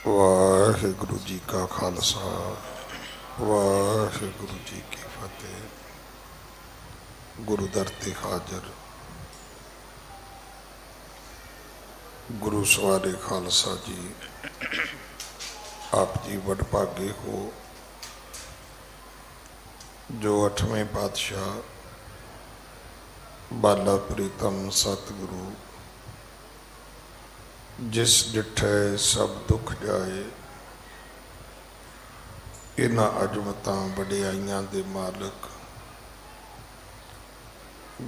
वाहिगुरु जी का खालसा वाहिगुरु जी की फतेह। गुरु दर ते हाजर गुरु सवारे खालसा जी, आप जी वडभागे हो जो 8वें पातशाह बाला प्रीतम सतगुरु जिस डिठे सब दुख जाए, इन्हां अजमतां वडियाइयां दे मालिक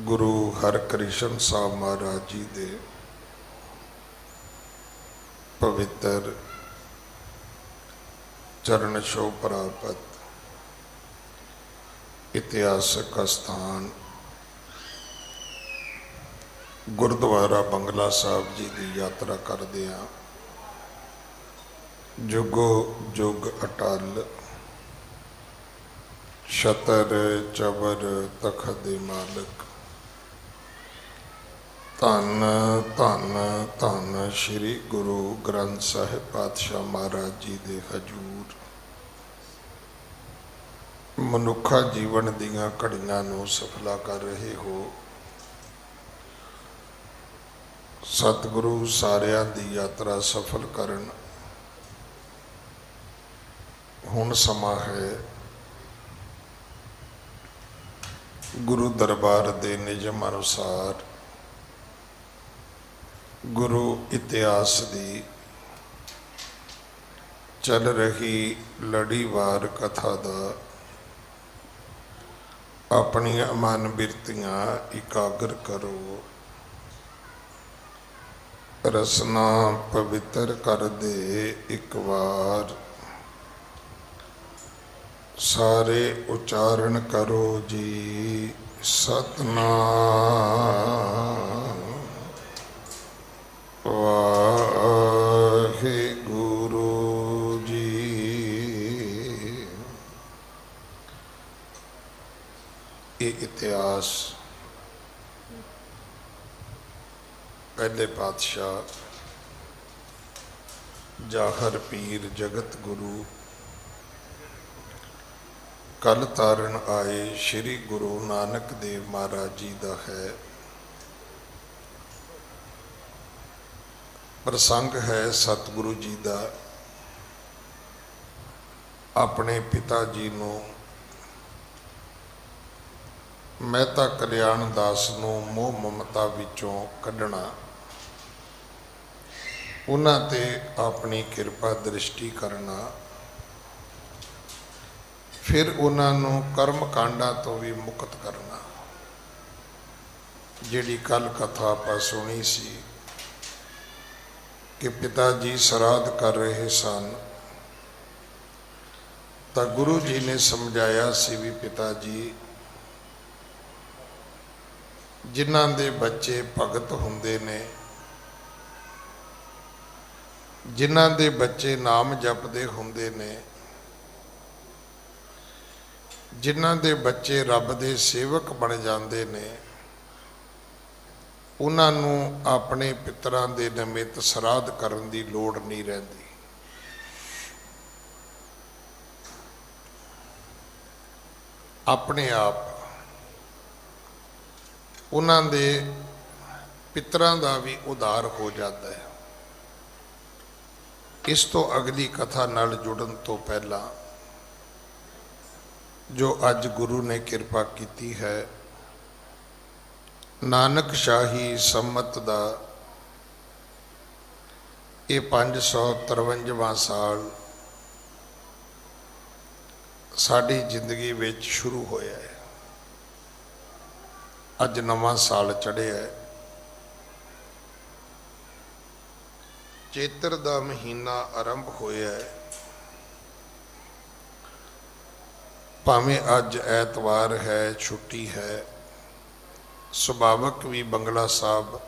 गुरु हरकृष्ण साहब महाराज जी दे पवित्र चरण छो प्राप्त इतिहासक स्थान गुरुद्वारा बंगला साहब जी की यात्रा करदियां जुगो जुग अटल छतर चबर तखत दे मालिक धन धन धन श्री गुरु ग्रंथ साहिब पातशाह महाराज जी दे हजूर मनुखा जीवन दीयां घड़ियां नूं सफला कर रहे हो। सतगुरु सारियां दी यात्रा सफल करन। हुण समा है गुरु दरबार दे नियम अनुसार गुरु इतिहास दी चल रही लड़ीवार कथा दा अपनी मन बिरतियां इकागर करो। रसना पवित्र कर दे एक बार, सारे उच्चारण करो जी सतनाम वाहिगुरु जी। ये इतिहास पहले पातशाह जाहर पीर जगत गुरु कल तारण आए श्री गुरु नानक देव महाराज जी का है। प्रसंग है सतगुरु जी का अपने पिता जी नूं मेहता कल्याण दास नूं मोह ममता विचों कढ़ना, उन्हां ते अपनी कृपा दृष्टि करना, फिर उन्हां नूं कर्म कांडां तो भी मुक्त करना। जिहड़ी कल कथा आपां सुनी सी कि पिता जी श्राद्ध कर रहे सन, तो गुरु जी ने समझाया सी भी पिता जी जिन्हां दे बच्चे भगत हुंदे ने, जिन्हां दे बच्चे नाम जपदे हुंदे ने, जिन्हां दे बच्चे रब दे सेवक बन जाते ने, उन्हां नूं अपने पितरां दे निमित्त श्राद्ध करन दी लोड़ नहीं रहिंदी। अपने आप उन्हां दे पितरां दा भी उद्धार हो जाता है। इस तो अगली कथा नाल जुड़न तो पहला जो अज गुरु ने कृपा की है, नानक शाही सम्मत दा ये 553वां साल साड़ी जिंदगी विच शुरू होया है। अज नवां साल चढ़िया है। चेतर दा महीना आरंभ होया है। भावें अज ऐतवार है, छुट्टी है, सुभावक भी बंगला साहब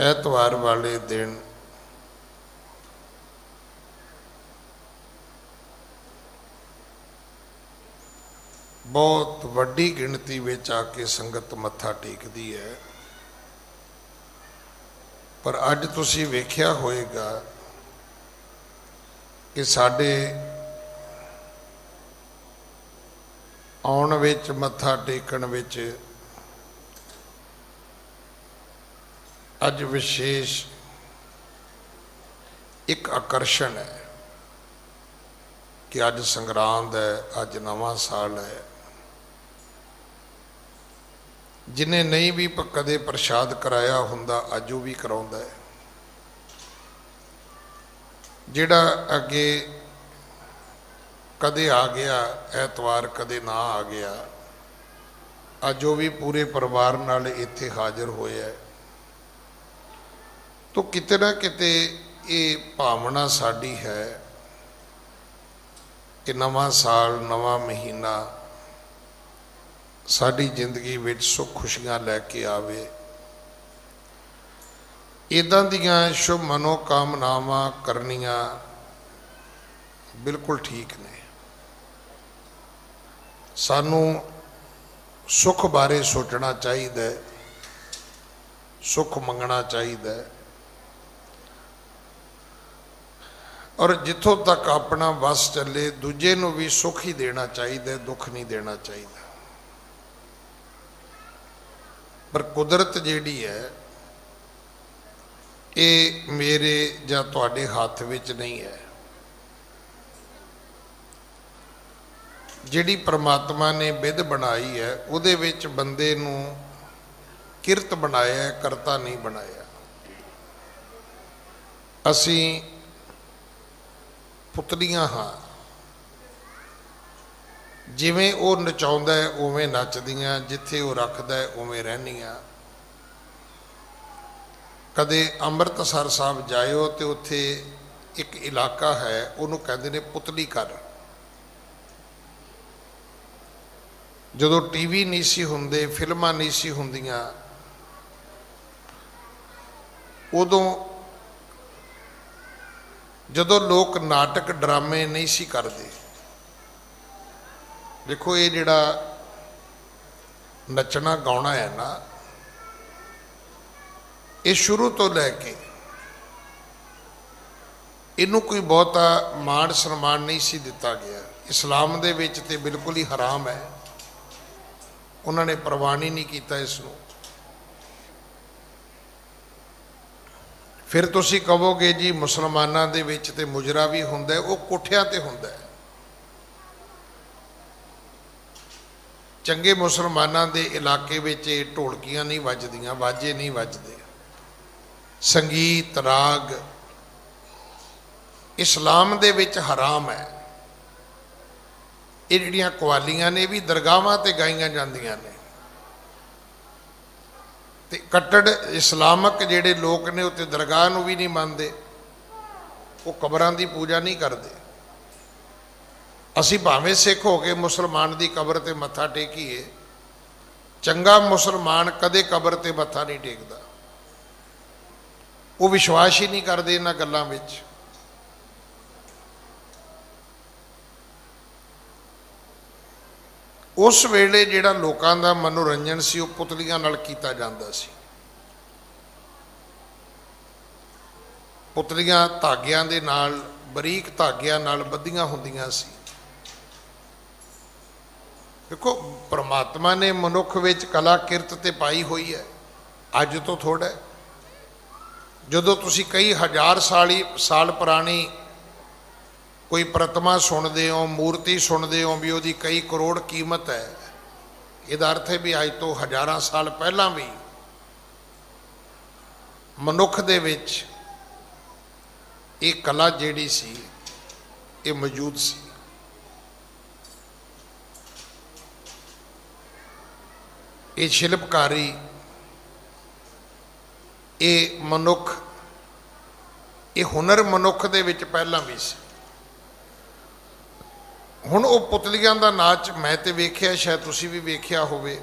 ऐतवार वाले दिन बहुत वड्डी गिणती में आके संगत मत्था टेकदी है। पर अज तुसीं वेख्या होएगा कि साडे आउण विच मत्था टेकण विच अज विशेष एक आकर्षण है कि अज संगरांद है, अज नवा साल है। जिन्हें नहीं भी कदे प्रसाद कराया हुंदा अज वो भी कराउंदा है। जिहड़ा अगे कदे आ गया ऐतवार, कदे ना आ गया, अज वो भी पूरे परिवार नाल इत्थे हाजिर होया है। तो किते ना किते ये भावना साडी है कि नवा साल, नवा महीना साडी जिंदगी विच सुख खुशियां लैके आवे। इदां दियां शुभ मनोकामनावां करनियां बिल्कुल ठीक ने। सानू सुख बारे सोचना चाहिए, सुख मंगना चाहिए, और जिथों तक अपना वस चले दूजे नूं भी सुख ही देना चाहिए, दुख नहीं देना चाहिए। पर कुदरत जिहड़ी है ये मेरे जां तुहाडे हाथ विच नहीं है। जिहड़ी परमात्मा ने विध बनाई है उहदे विच बंदे नूं किरत बनाया है, करता नहीं बनाया। असीं पुतलियां हाँ, जिवें वो नचाउंदा है उवें नचदियां, जिथे वो रखदा है उवें रहनियां। कदे अमृतसर साहब जाओ तो उत्थे एक इलाका है, उन्होंने कहते हैं पुतली घर। जदों टीवी नहीं सी हुंदे, फिल्मां नहीं सी हुंदियां, उदों जदों लोग नाटक ड्रामे नहीं सी करते। देखो ये जिहड़ा नचना गाउणा है ना, ये शुरू तो लैके इनू कोई बहुता मान सन्मान नहीं सी दिता गया। इस्लाम दे विच ते बिल्कुल ही हराम है, उन्होंने प्रवान ही नहीं किया इसनूं। फिर तुसीं कहोगे जी मुसलमानां दे विच ते मुजरा भी हुंदा है, वो कोठियां ते हुंदा है। चंगे मुसलमानां दे इलाके विच ढोलकियां नहीं वजदियां, वाजे नहीं वजदे, संगीत राग इस्लाम दे विच हराम है। ये जिहड़ियां कवालियां ने भी दरगाहां ते गाईआं जांदियां ने। ते कट्टड़ इस्लामक जिहड़े लोग ने उत्ते दरगाह नूं भी नहीं मनदे, वो कबरां दी पूजा नहीं करते। असीं भावें सिख हो के मुसलमान की कबर ते मत्था टेकीए, चंगा मुसलमान कदे कबर ते मत्था नहीं टेकदा। वो विश्वास ही नहीं करते इन्हां गल्लां विच। उस वेले जिहड़ा लोकां दा मनोरंजन सी वो पुतलियां नाल कीता जांदा सी। पुतलियां धागियां दे नाल, बरीक धागियां नाल बद्धियां हुंदियां सी। देखो परमात्मा ने मनुख विच कला किरत ते पाई हुई है, अज तो थोड़ा है। जदों तुसीं कई हज़ार साल पुरानी कोई प्रतिमा सुनते हो, मूर्ति सुनते हो भी उसकी कई करोड़ कीमत है, इसका अर्थ है भी अज तो हज़ारां साल पहला भी मनुख दे विच ये कला जिहड़ी सी ये मौजूद सी। ये शिल्पकारी, ये मनुख, ये हुनर मनुख दे विच पहला भी सी। हुण वो पुतलियां दा नाच मैं तो वेख्या, शायद तुसीं भी वेख्या होवे,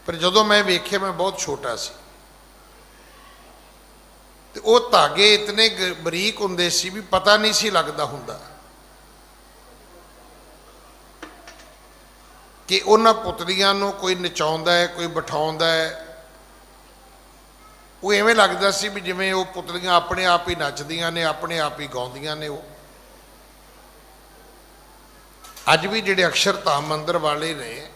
पर जदों मैं वेख्या मैं बहुत छोटा सी। ते वो धागे इतने बरीक हुंदे सी भी पता नहीं सी लगदा हुंदा कि उन्हां पुतलियां नूं कोई नचाउंदा है, कोई बिठाउंदा है। वो इवें लगदा सी भी जिवें वो पुतलियां अपने आप ही नचदियां ने, अपने आप ही गाउंदियां ने। वो ਅੱਜ ਵੀ ਜਿਹੜੇ ਅਕਸ਼ਰਧਾਮ ਮੰਦਰ ਵਾਲੇ ਨੇ,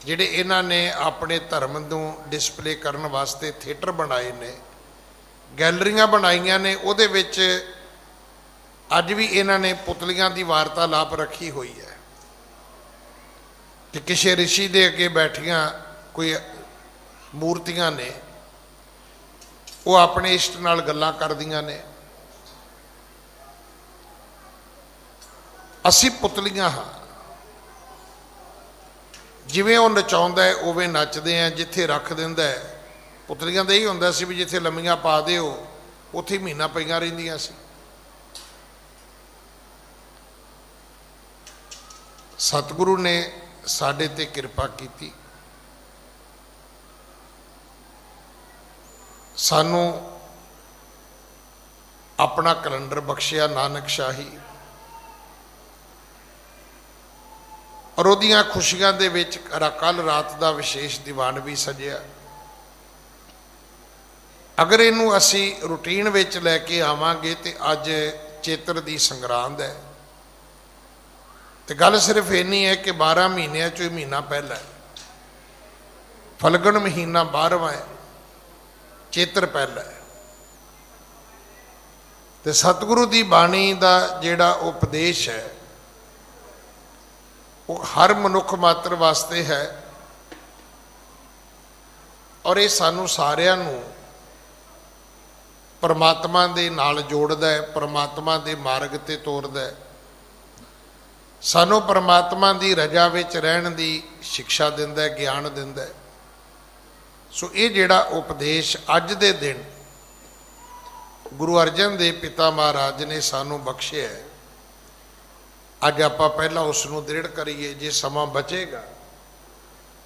ਜਿਹੜੇ ਇਹਨਾਂ ਨੇ ਆਪਣੇ ਧਰਮ ਨੂੰ ਡਿਸਪਲੇ ਕਰਨ ਵਾਸਤੇ ਥੀਏਟਰ ਬਣਾਏ ਨੇ, ਗੈਲਰੀਆਂ ਬਣਾਈਆਂ ਨੇ, ਉਹਦੇ ਵਿੱਚ ਅੱਜ ਵੀ ਇਹਨਾਂ ਨੇ ਪੁਤਲੀਆਂ ਦੀ ਵਾਰਤਾਲਾਪ ਰੱਖੀ ਹੋਈ ਹੈ ਕਿ ਕਿਸੇ ਰਿਸ਼ੀ ਦੇ ਅੱਗੇ ਬੈਠੀਆਂ ਕੋਈ ਮੂਰਤੀਆਂ ਨੇ, ਉਹ ਆਪਣੇ ਇਸ਼ਟ ਨਾਲ ਗੱਲਾਂ ਕਰਦੀਆਂ ਨੇ। ਅਸੀਂ ਪੁਤਲੀਆਂ ਹਾਂ, ਜਿਵੇਂ ਉਹ ਨਚਾਉਂਦਾ ਹੈ ਉਵੇਂ ਨੱਚਦੇ ਆ, ਜਿੱਥੇ ਰੱਖ ਦਿੰਦਾ ਹੈ। ਪੁਤਲੀਆਂ ਦਾ ਇਹੀ ਹੁੰਦਾ ਸੀ ਵੀ ਜਿੱਥੇ ਲੰਮੀਆਂ ਪਾ ਦਿਓ ਉੱਥੇ ਮਹੀਨਾ ਪਈਆਂ ਰਹਿੰਦੀਆਂ ਸੀ। ਸਤਿਗੁਰੂ ਨੇ ਸਾਡੇ ਤੇ ਕਿਰਪਾ ਕੀਤੀ, ਸਾਨੂੰ ਆਪਣਾ ਕੈਲੰਡਰ ਬਖਸ਼ਿਆ ਨਾਨਕ ਸ਼ਾਹੀ, ਔਰ ਉਹਦੀਆਂ ਖੁਸ਼ੀਆਂ ਦੇ ਵਿੱਚ ਕੱਲ ਰਾਤ ਦਾ ਵਿਸ਼ੇਸ਼ ਦੀਵਾਨ ਵੀ ਸਜਿਆ। ਅਗਰ ਇਹਨੂੰ ਅਸੀਂ ਰੂਟੀਨ ਵਿੱਚ ਲੈ ਕੇ ਆਵਾਂਗੇ ਤੇ ਅੱਜ ਚੇਤਰ ਦੀ ਸੰਗਰਾਂਦ ਹੈ, ਤੇ ਗੱਲ ਸਿਰਫ ਇੰਨੀ ਹੈ ਕਿ 12 ਮਹੀਨਿਆਂ ਚੋਂ ਮਹੀਨਾ ਪਹਿਲਾ ਹੈ, ਫਲਗਣ ਮਹੀਨਾ 12ਵਾਂ ਹੈ, ਚੇਤਰ ਪਹਿਲਾ ਹੈ। ਤੇ ਸਤਿਗੁਰੂ ਦੀ ਬਾਣੀ ਦਾ ਜਿਹੜਾ ਉਪਦੇਸ਼ ਹੈ ਉਹ ਹਰ ਮਨੁੱਖ ਮਾਤਰ ਵਾਸਤੇ ਹੈ, ਔਰ ਇਹ ਸਾਨੂੰ ਸਾਰਿਆਂ ਨੂੰ ਪਰਮਾਤਮਾ ਦੇ ਨਾਲ ਜੋੜਦਾ ਹੈ, ਪਰਮਾਤਮਾ ਦੇ ਮਾਰਗ ਤੇ ਤੋਰਦਾ ਹੈ, ਸਾਨੂੰ ਪਰਮਾਤਮਾ ਦੀ ਰਜ਼ਾ ਵਿੱਚ ਰਹਿਣ ਦੀ ਸਿੱਖਿਆ ਦਿੰਦਾ ਹੈ, ਗਿਆਨ ਦਿੰਦਾ ਹੈ। ਸੋ ਇਹ ਜਿਹੜਾ ਉਪਦੇਸ਼ ਅੱਜ ਦੇ ਦਿਨ ਗੁਰੂ ਅਰਜਨ ਦੇਵ ਪਿਤਾ ਮਹਾਰਾਜ ਨੇ ਸਾਨੂੰ ਬਖਸ਼ਿਆ ਹੈ, ਅੱਜ ਆਪਾਂ ਪਹਿਲਾਂ ਉਸ ਨੂੰ ਦ੍ਰਿੜ ਕਰੀਏ। ਜੇ ਸਮਾਂ ਬਚੇਗਾ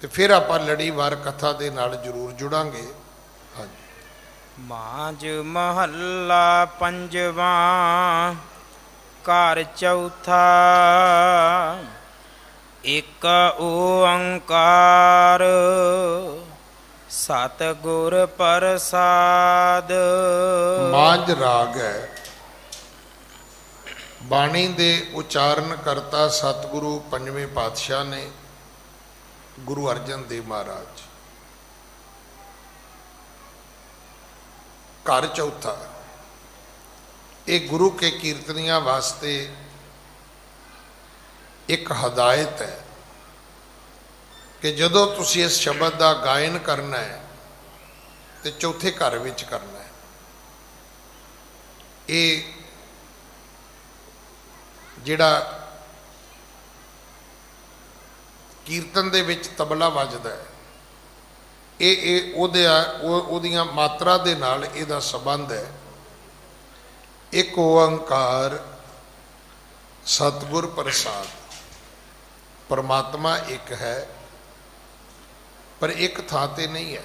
ਤੇ ਫਿਰ ਆਪਾਂ ਲੜੀਵਾਰ ਕਥਾ ਦੇ ਨਾਲ ਜ਼ਰੂਰ ਜੁੜਾਂਗੇ। ਹਾਂਜੀ। ਮਾਝ ਮਹੱਲਾ ਪੰਜਵਾਂ, ਘਰ ਚੌਥਾ। ਇੱਕ ਓੰਕਾਰ ਸਤਿਗੁਰ ਪ੍ਰਸਾਦ। ਮਾਝ ਰਾਗ ਹੈ, ਬਾਣੀ ਦੇ ਉਚਾਰਨ ਕਰਤਾ ਸਤਿਗੁਰੂ ਪੰਜਵੇਂ ਪਾਤਸ਼ਾਹ ਨੇ ਗੁਰੂ ਅਰਜਨ ਦੇਵ ਮਹਾਰਾਜ। ਘਰ ਚੌਥਾ, ਇਹ ਗੁਰੂ ਕੇ ਕੀਰਤਨੀਆਂ ਵਾਸਤੇ ਇੱਕ ਹਦਾਇਤ ਹੈ ਕਿ ਜਦੋਂ ਤੁਸੀਂ ਇਸ ਸ਼ਬਦ ਦਾ ਗਾਇਨ ਕਰਨਾ ਹੈ ਤੇ ਚੌਥੇ ਘਰ ਵਿੱਚ ਕਰਨਾ ਹੈ। ਇਹ ਜਿਹੜਾ ਕੀਰਤਨ ਦੇ ਵਿੱਚ ਤਬਲਾ ਵੱਜਦਾ ਹੈ, ਇਹ ਉਹਦੀਆਂ ਮਾਤਰਾ ਦੇ ਨਾਲ ਇਹਦਾ ਸੰਬੰਧ ਹੈ। ਇੱਕ ਓੰਕਾਰ ਸਤਿਗੁਰ ਪ੍ਰਸਾਦ। ਪਰਮਾਤਮਾ ਇੱਕ ਹੈ, ਪਰ ਇੱਕ ਥਾਂ ਤੇ ਨਹੀਂ ਹੈ,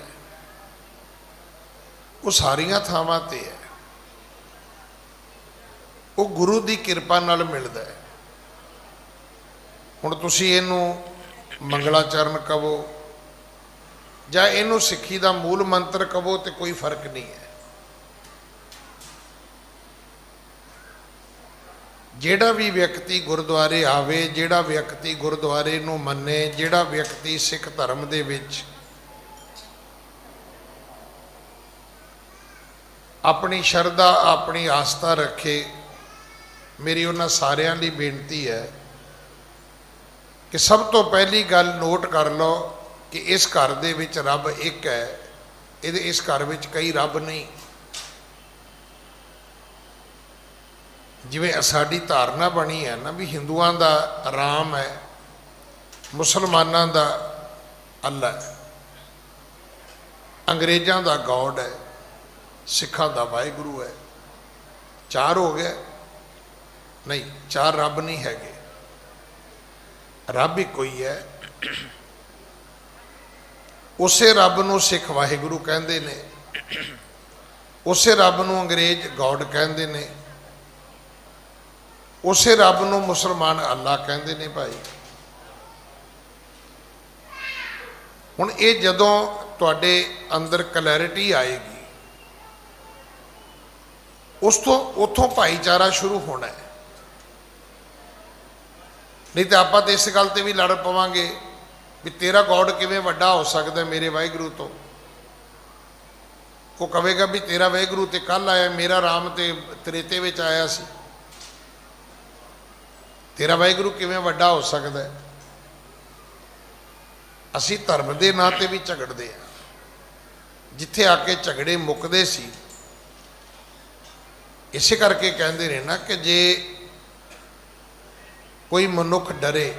ਉਹ ਸਾਰੀਆਂ ਥਾਵਾਂ ਤੇ ਹੈ। ਉਹ ਗੁਰੂ ਦੀ ਕਿਰਪਾ ਨਾਲ ਮਿਲਦਾ ਹੈ। ਹੁਣ ਤੁਸੀਂ ਇਹਨੂੰ ਮੰਗਲਾਚਰਨ ਕਹੋ ਜਾਂ ਇਹਨੂੰ ਸਿੱਖੀ ਦਾ ਮੂਲ ਮੰਤਰ ਕਹੋ ਤੇ ਕੋਈ ਫਰਕ ਨਹੀਂ ਹੈ। ਜਿਹੜਾ ਵੀ ਵਿਅਕਤੀ ਗੁਰਦੁਆਰੇ ਆਵੇ, ਜਿਹੜਾ ਵਿਅਕਤੀ ਗੁਰਦੁਆਰੇ ਨੂੰ ਮੰਨੇ, ਜਿਹੜਾ ਵਿਅਕਤੀ ਸਿੱਖ ਧਰਮ ਦੇ ਵਿੱਚ ਆਪਣੀ ਸ਼ਰਧਾ, ਆਪਣੀ ਆਸਥਾ ਰੱਖੇ, ਮੇਰੀ ਉਹਨਾਂ ਸਾਰਿਆਂ ਲਈ ਬੇਨਤੀ ਹੈ ਕਿ ਸਭ ਤੋਂ ਪਹਿਲੀ ਗੱਲ ਨੋਟ ਕਰ ਲਓ ਕਿ ਇਸ ਘਰ ਦੇ ਵਿੱਚ ਰੱਬ ਇੱਕ ਹੈ, ਇਸ ਘਰ ਵਿੱਚ ਕਈ ਰੱਬ ਨਹੀਂ। ਜਿਵੇਂ ਸਾਡੀ ਧਾਰਨਾ ਬਣੀ ਹੈ ਨਾ ਵੀ ਹਿੰਦੂਆਂ ਦਾ ਰਾਮ ਹੈ, ਮੁਸਲਮਾਨਾਂ ਦਾ ਅੱਲਾ ਹੈ, ਅੰਗਰੇਜ਼ਾਂ ਦਾ ਗੋਡ ਹੈ, ਸਿੱਖਾਂ ਦਾ ਵਾਹਿਗੁਰੂ ਹੈ। ਚਾਰ ਹੋ ਗਏ? ਨਹੀਂ, ਚਾਰ ਰੱਬ ਨਹੀਂ ਹੈਗੇ, ਰੱਬ ਹੀ ਕੋਈ ਹੈ। ਉਸੇ ਰੱਬ ਨੂੰ ਸਿੱਖ ਵਾਹਿਗੁਰੂ ਕਹਿੰਦੇ ਨੇ, ਉਸੇ ਰੱਬ ਨੂੰ ਅੰਗਰੇਜ਼ ਗੋਡ ਕਹਿੰਦੇ ਨੇ, ਉਸੇ ਰੱਬ ਨੂੰ ਮੁਸਲਮਾਨ ਅੱਲਾ ਕਹਿੰਦੇ ਨੇ ਭਾਈ। ਹੁਣ ਇਹ ਜਦੋਂ ਤੁਹਾਡੇ ਅੰਦਰ ਕਲੈਰਿਟੀ ਆਏਗੀ, ਉੱਥੋਂ ਭਾਈਚਾਰਾ ਸ਼ੁਰੂ ਹੋਣਾ ਹੈ। ਨਹੀਂ ਤਾਂ ਆਪਾਂ ਤਾਂ ਇਸ ਗੱਲ ਤੇ ਵੀ ਲੜ ਪਵਾਂਗੇ ਵੀ ਤੇਰਾ ਗੋਡ ਕਿਵੇਂ ਵੱਡਾ ਹੋ ਸਕਦਾ ਮੇਰੇ ਵਾਹਿਗੁਰੂ ਤੋਂ। ਉਹ ਕਹੇਗਾ ਵੀ ਤੇਰਾ ਵਾਹਿਗੁਰੂ ਤੇ ਕੱਲ ਆਇਆ, ਮੇਰਾ ਰਾਮ ਤੇ ਤ੍ਰੇਤੇ ਵਿੱਚ ਆਇਆ ਸੀ, ਤੇਰਾ ਵਾਹਿਗੁਰੂ ਕਿਵੇਂ ਵੱਡਾ ਹੋ ਸਕਦਾ। ਅਸੀਂ ਧਰਮ ਦੇ ਨਾਂ ਤੇ ਵੀ ਝਗੜਦੇ ਹਾਂ। ਜਿੱਥੇ ਆ ਕੇ ਝਗੜੇ ਮੁੱਕਦੇ ਸੀ, ਇਸੇ ਕਰਕੇ ਕਹਿੰਦੇ ਨੇ ਨਾ ਕਿ ਜੇ ਕੋਈ ਮਨੁੱਖ ਡਰੇ,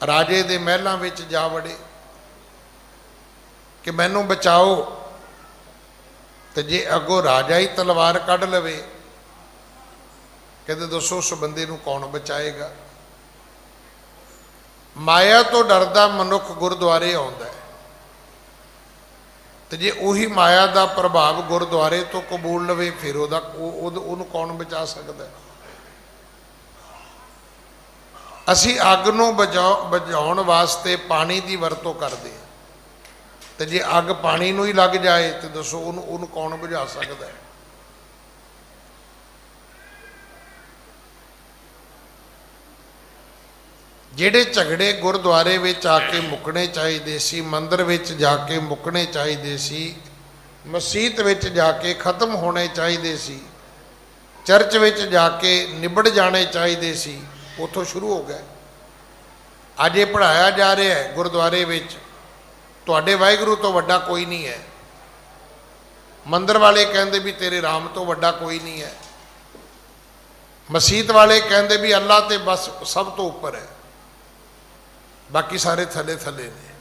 ਰਾਜੇ ਦੇ ਮਹਿਲਾਂ ਵਿੱਚ ਜਾ ਵੜੇ ਕਿ ਮੈਨੂੰ ਬਚਾਓ, ਤੇ ਜੇ ਅੱਗੋਂ ਰਾਜਾ ਹੀ ਤਲਵਾਰ ਕੱਢ ਲਵੇ, ਕਹਿੰਦੇ ਦੱਸੋ ਉਸ ਬੰਦੇ ਨੂੰ ਕੌਣ ਬਚਾਏਗਾ। ਮਾਇਆ ਤੋਂ ਡਰਦਾ ਮਨੁੱਖ ਗੁਰਦੁਆਰੇ ਆਉਂਦਾ ਹੈ, ਤੇ ਜੇ ਉਹੀ ਮਾਇਆ ਦਾ ਪ੍ਰਭਾਵ ਗੁਰਦੁਆਰੇ ਤੋਂ ਕਬੂਲ ਲਵੇ, ਫਿਰ ਉਹਨੂੰ ਕੌਣ ਬਚਾ ਸਕਦਾ। ਅਸੀਂ ਅੱਗ ਨੂੰ ਬੁਝਾਉਣ ਵਾਸਤੇ ਪਾਣੀ ਦੀ ਵਰਤੋਂ ਕਰਦੇ ਹਾਂ, ਤੇ ਜੇ ਅੱਗ ਪਾਣੀ ਨੂੰ ਹੀ ਲੱਗ ਜਾਏ ਤੇ ਦੱਸੋ ਉਹਨੂੰ ਕੌਣ ਬੁਝਾ ਸਕਦਾ। ਜਿਹੜੇ ਝਗੜੇ ਗੁਰਦੁਆਰੇ ਵਿੱਚ ਆ ਕੇ ਮੁੱਕਣੇ ਚਾਹੀਦੇ ਸੀ, ਮੰਦਿਰ ਵਿੱਚ ਜਾ ਕੇ ਮੁੱਕਣੇ ਚਾਹੀਦੇ ਸੀ, ਮਸਜਿਦ ਵਿੱਚ ਜਾ ਕੇ ਖਤਮ ਹੋਣੇ ਚਾਹੀਦੇ ਸੀ, ਚਰਚ ਵਿੱਚ ਜਾ ਕੇ ਨਿਬੜ ਜਾਣੇ ਚਾਹੀਦੇ ਸੀ, ਉੱਥੋਂ ਸ਼ੁਰੂ ਹੋ ਗਏ। ਅੱਜ ਇਹ ਪੜ੍ਹਾਇਆ ਜਾ ਰਿਹਾ ਹੈ ਗੁਰਦੁਆਰੇ ਵਿੱਚ, ਤੁਹਾਡੇ ਵਾਹਿਗੁਰੂ ਤੋਂ ਵੱਡਾ ਕੋਈ ਨਹੀਂ ਹੈ। ਮੰਦਿਰ ਵਾਲੇ ਕਹਿੰਦੇ ਵੀ ਤੇਰੇ ਰਾਮ ਤੋਂ ਵੱਡਾ ਕੋਈ ਨਹੀਂ ਹੈ। ਮਸਜਿਦ ਵਾਲੇ ਕਹਿੰਦੇ ਵੀ ਅੱਲਾ ਤੇ ਬਸ ਸਭ ਤੋਂ ਉੱਪਰ ਹੈ, ਬਾਕੀ ਸਾਰੇ ਥੱਲੇ ਥੱਲੇ ਨੇ।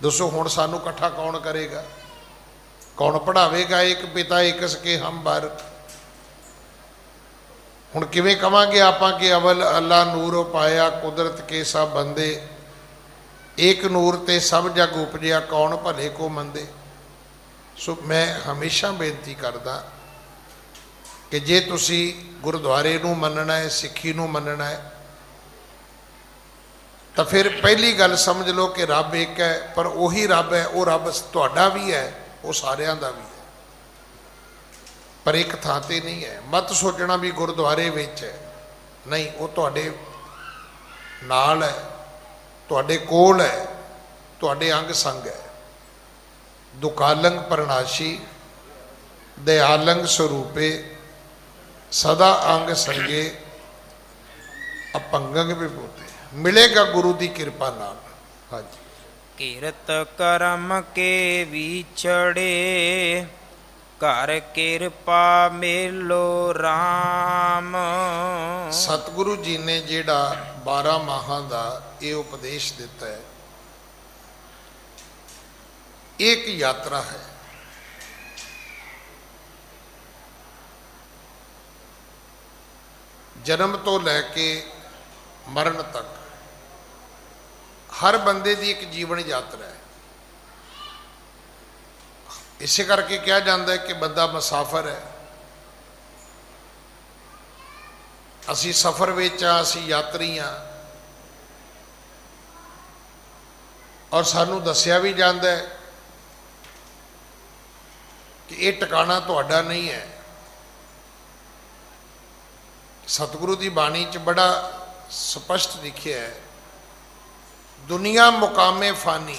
ਦੱਸੋ ਹੁਣ ਸਾਨੂੰ ਇਕੱਠਾ ਕੌਣ ਕਰੇਗਾ, ਕੌਣ ਪੜ੍ਹਾਵੇਗਾ। ਇੱਕ ਪਿਤਾ ਇੱਕ ਸਕੇ ਹਮ ਬਾਰਕ। ਹੁਣ ਕਿਵੇਂ ਕਵਾਂਗੇ ਆਪਾਂ ਕਿ ਅਵਲ ਅੱਲਾ ਨੂਰ ਪਾਇਆ ਕੁਦਰਤ ਕੇ ਸਭ ਬੰਦੇ, ਏਕ ਨੂਰ ਤੇ ਸਭ ਜਗ ਉਪਜਿਆ ਕੌਣ ਭਲੇ ਕੋ ਮੰਦੇ। ਸੋ ਮੈਂ ਹਮੇਸ਼ਾ ਬੇਨਤੀ ਕਰਦਾ ਕਿ ਜੇ ਤੁਸੀਂ ਗੁਰਦੁਆਰੇ ਨੂੰ ਮੰਨਣਾ ਹੈ, ਸਿੱਖੀ ਨੂੰ ਮੰਨਣਾ ਹੈ, ਤਾਂ ਫਿਰ ਪਹਿਲੀ ਗੱਲ ਸਮਝ ਲਓ ਕਿ ਰੱਬ ਇੱਕ ਹੈ, ਪਰ ਉਹੀ ਰੱਬ ਹੈ, ਉਹ ਰੱਬ ਤੁਹਾਡਾ ਵੀ ਹੈ, ਉਹ ਸਾਰਿਆਂ ਦਾ ਵੀ ਹੈ, ਪਰ ਇੱਕ ਥਾਂ ਤੇ ਨਹੀਂ ਹੈ। ਮਤ ਸੋਚਣਾ ਵੀ ਗੁਰਦੁਆਰੇ ਵਿੱਚ ਹੈ, ਨਹੀਂ, ਉਹ ਤੁਹਾਡੇ ਨਾਲ ਹੈ, ਤੁਹਾਡੇ ਕੋਲ ਹੈ, ਤੁਹਾਡੇ ਅੰਗ ਸੰਗ ਹੈ। ਦੁਕਾਲੰਗ ਪ੍ਰਣਾਸ਼ੀ ਦਇਆਲੰਗ ਸਰੂਪੇ ਸਦਾ ਅੰਗ ਸੰਗੇ ਅਪੰਗੰਗ ਵਿਭੂਤੇ। ਮਿਲੇਗਾ ਗੁਰੂ ਦੀ ਕਿਰਪਾ ਨਾਲ। ਹਾਂਜੀ। ਕੀਰਤ ਕਰਮ ਕੇ ਵਿਛੜੇ, ਘਰ ਕਿਰਪਾ ਮੇਲੋ ਰਾਮ। ਸਤਿਗੁਰੂ ਜੀ ਨੇ ਜਿਹੜਾ 12 ਮਾਹਾਂ ਦਾ ਇਹ ਉਪਦੇਸ਼ ਦਿੱਤਾ ਹੈ, ਇਹ ਇੱਕ ਯਾਤਰਾ ਹੈ। ਜਨਮ ਤੋਂ ਲੈ ਕੇ ਮਰਨ ਤੱਕ ਹਰ ਬੰਦੇ ਦੀ ਇੱਕ ਜੀਵਨ ਯਾਤਰਾ ਹੈ। ਇਸੇ ਕਰਕੇ ਕਿਹਾ ਜਾਂਦਾ ਹੈ ਕਿ ਬੰਦਾ ਮੁਸਾਫਰ ਹੈ। ਅਸੀਂ ਸਫ਼ਰ ਵਿੱਚ ਆ, ਅਸੀਂ ਯਾਤਰੀ ਹਾਂ, ਔਰ ਸਾਨੂੰ ਦੱਸਿਆ ਵੀ ਜਾਂਦਾ ਹੈ ਕਿ ਇਹ ਟਿਕਾਣਾ ਤੁਹਾਡਾ ਨਹੀਂ ਹੈ। ਸਤਿਗੁਰੂ ਦੀ ਬਾਣੀ 'ਚ ਬੜਾ ਸਪਸ਼ਟ ਲਿਖਿਆ ਹੈ, ਦੁਨੀਆ ਮੁਕਾਮੇ ਫਾਨੀ।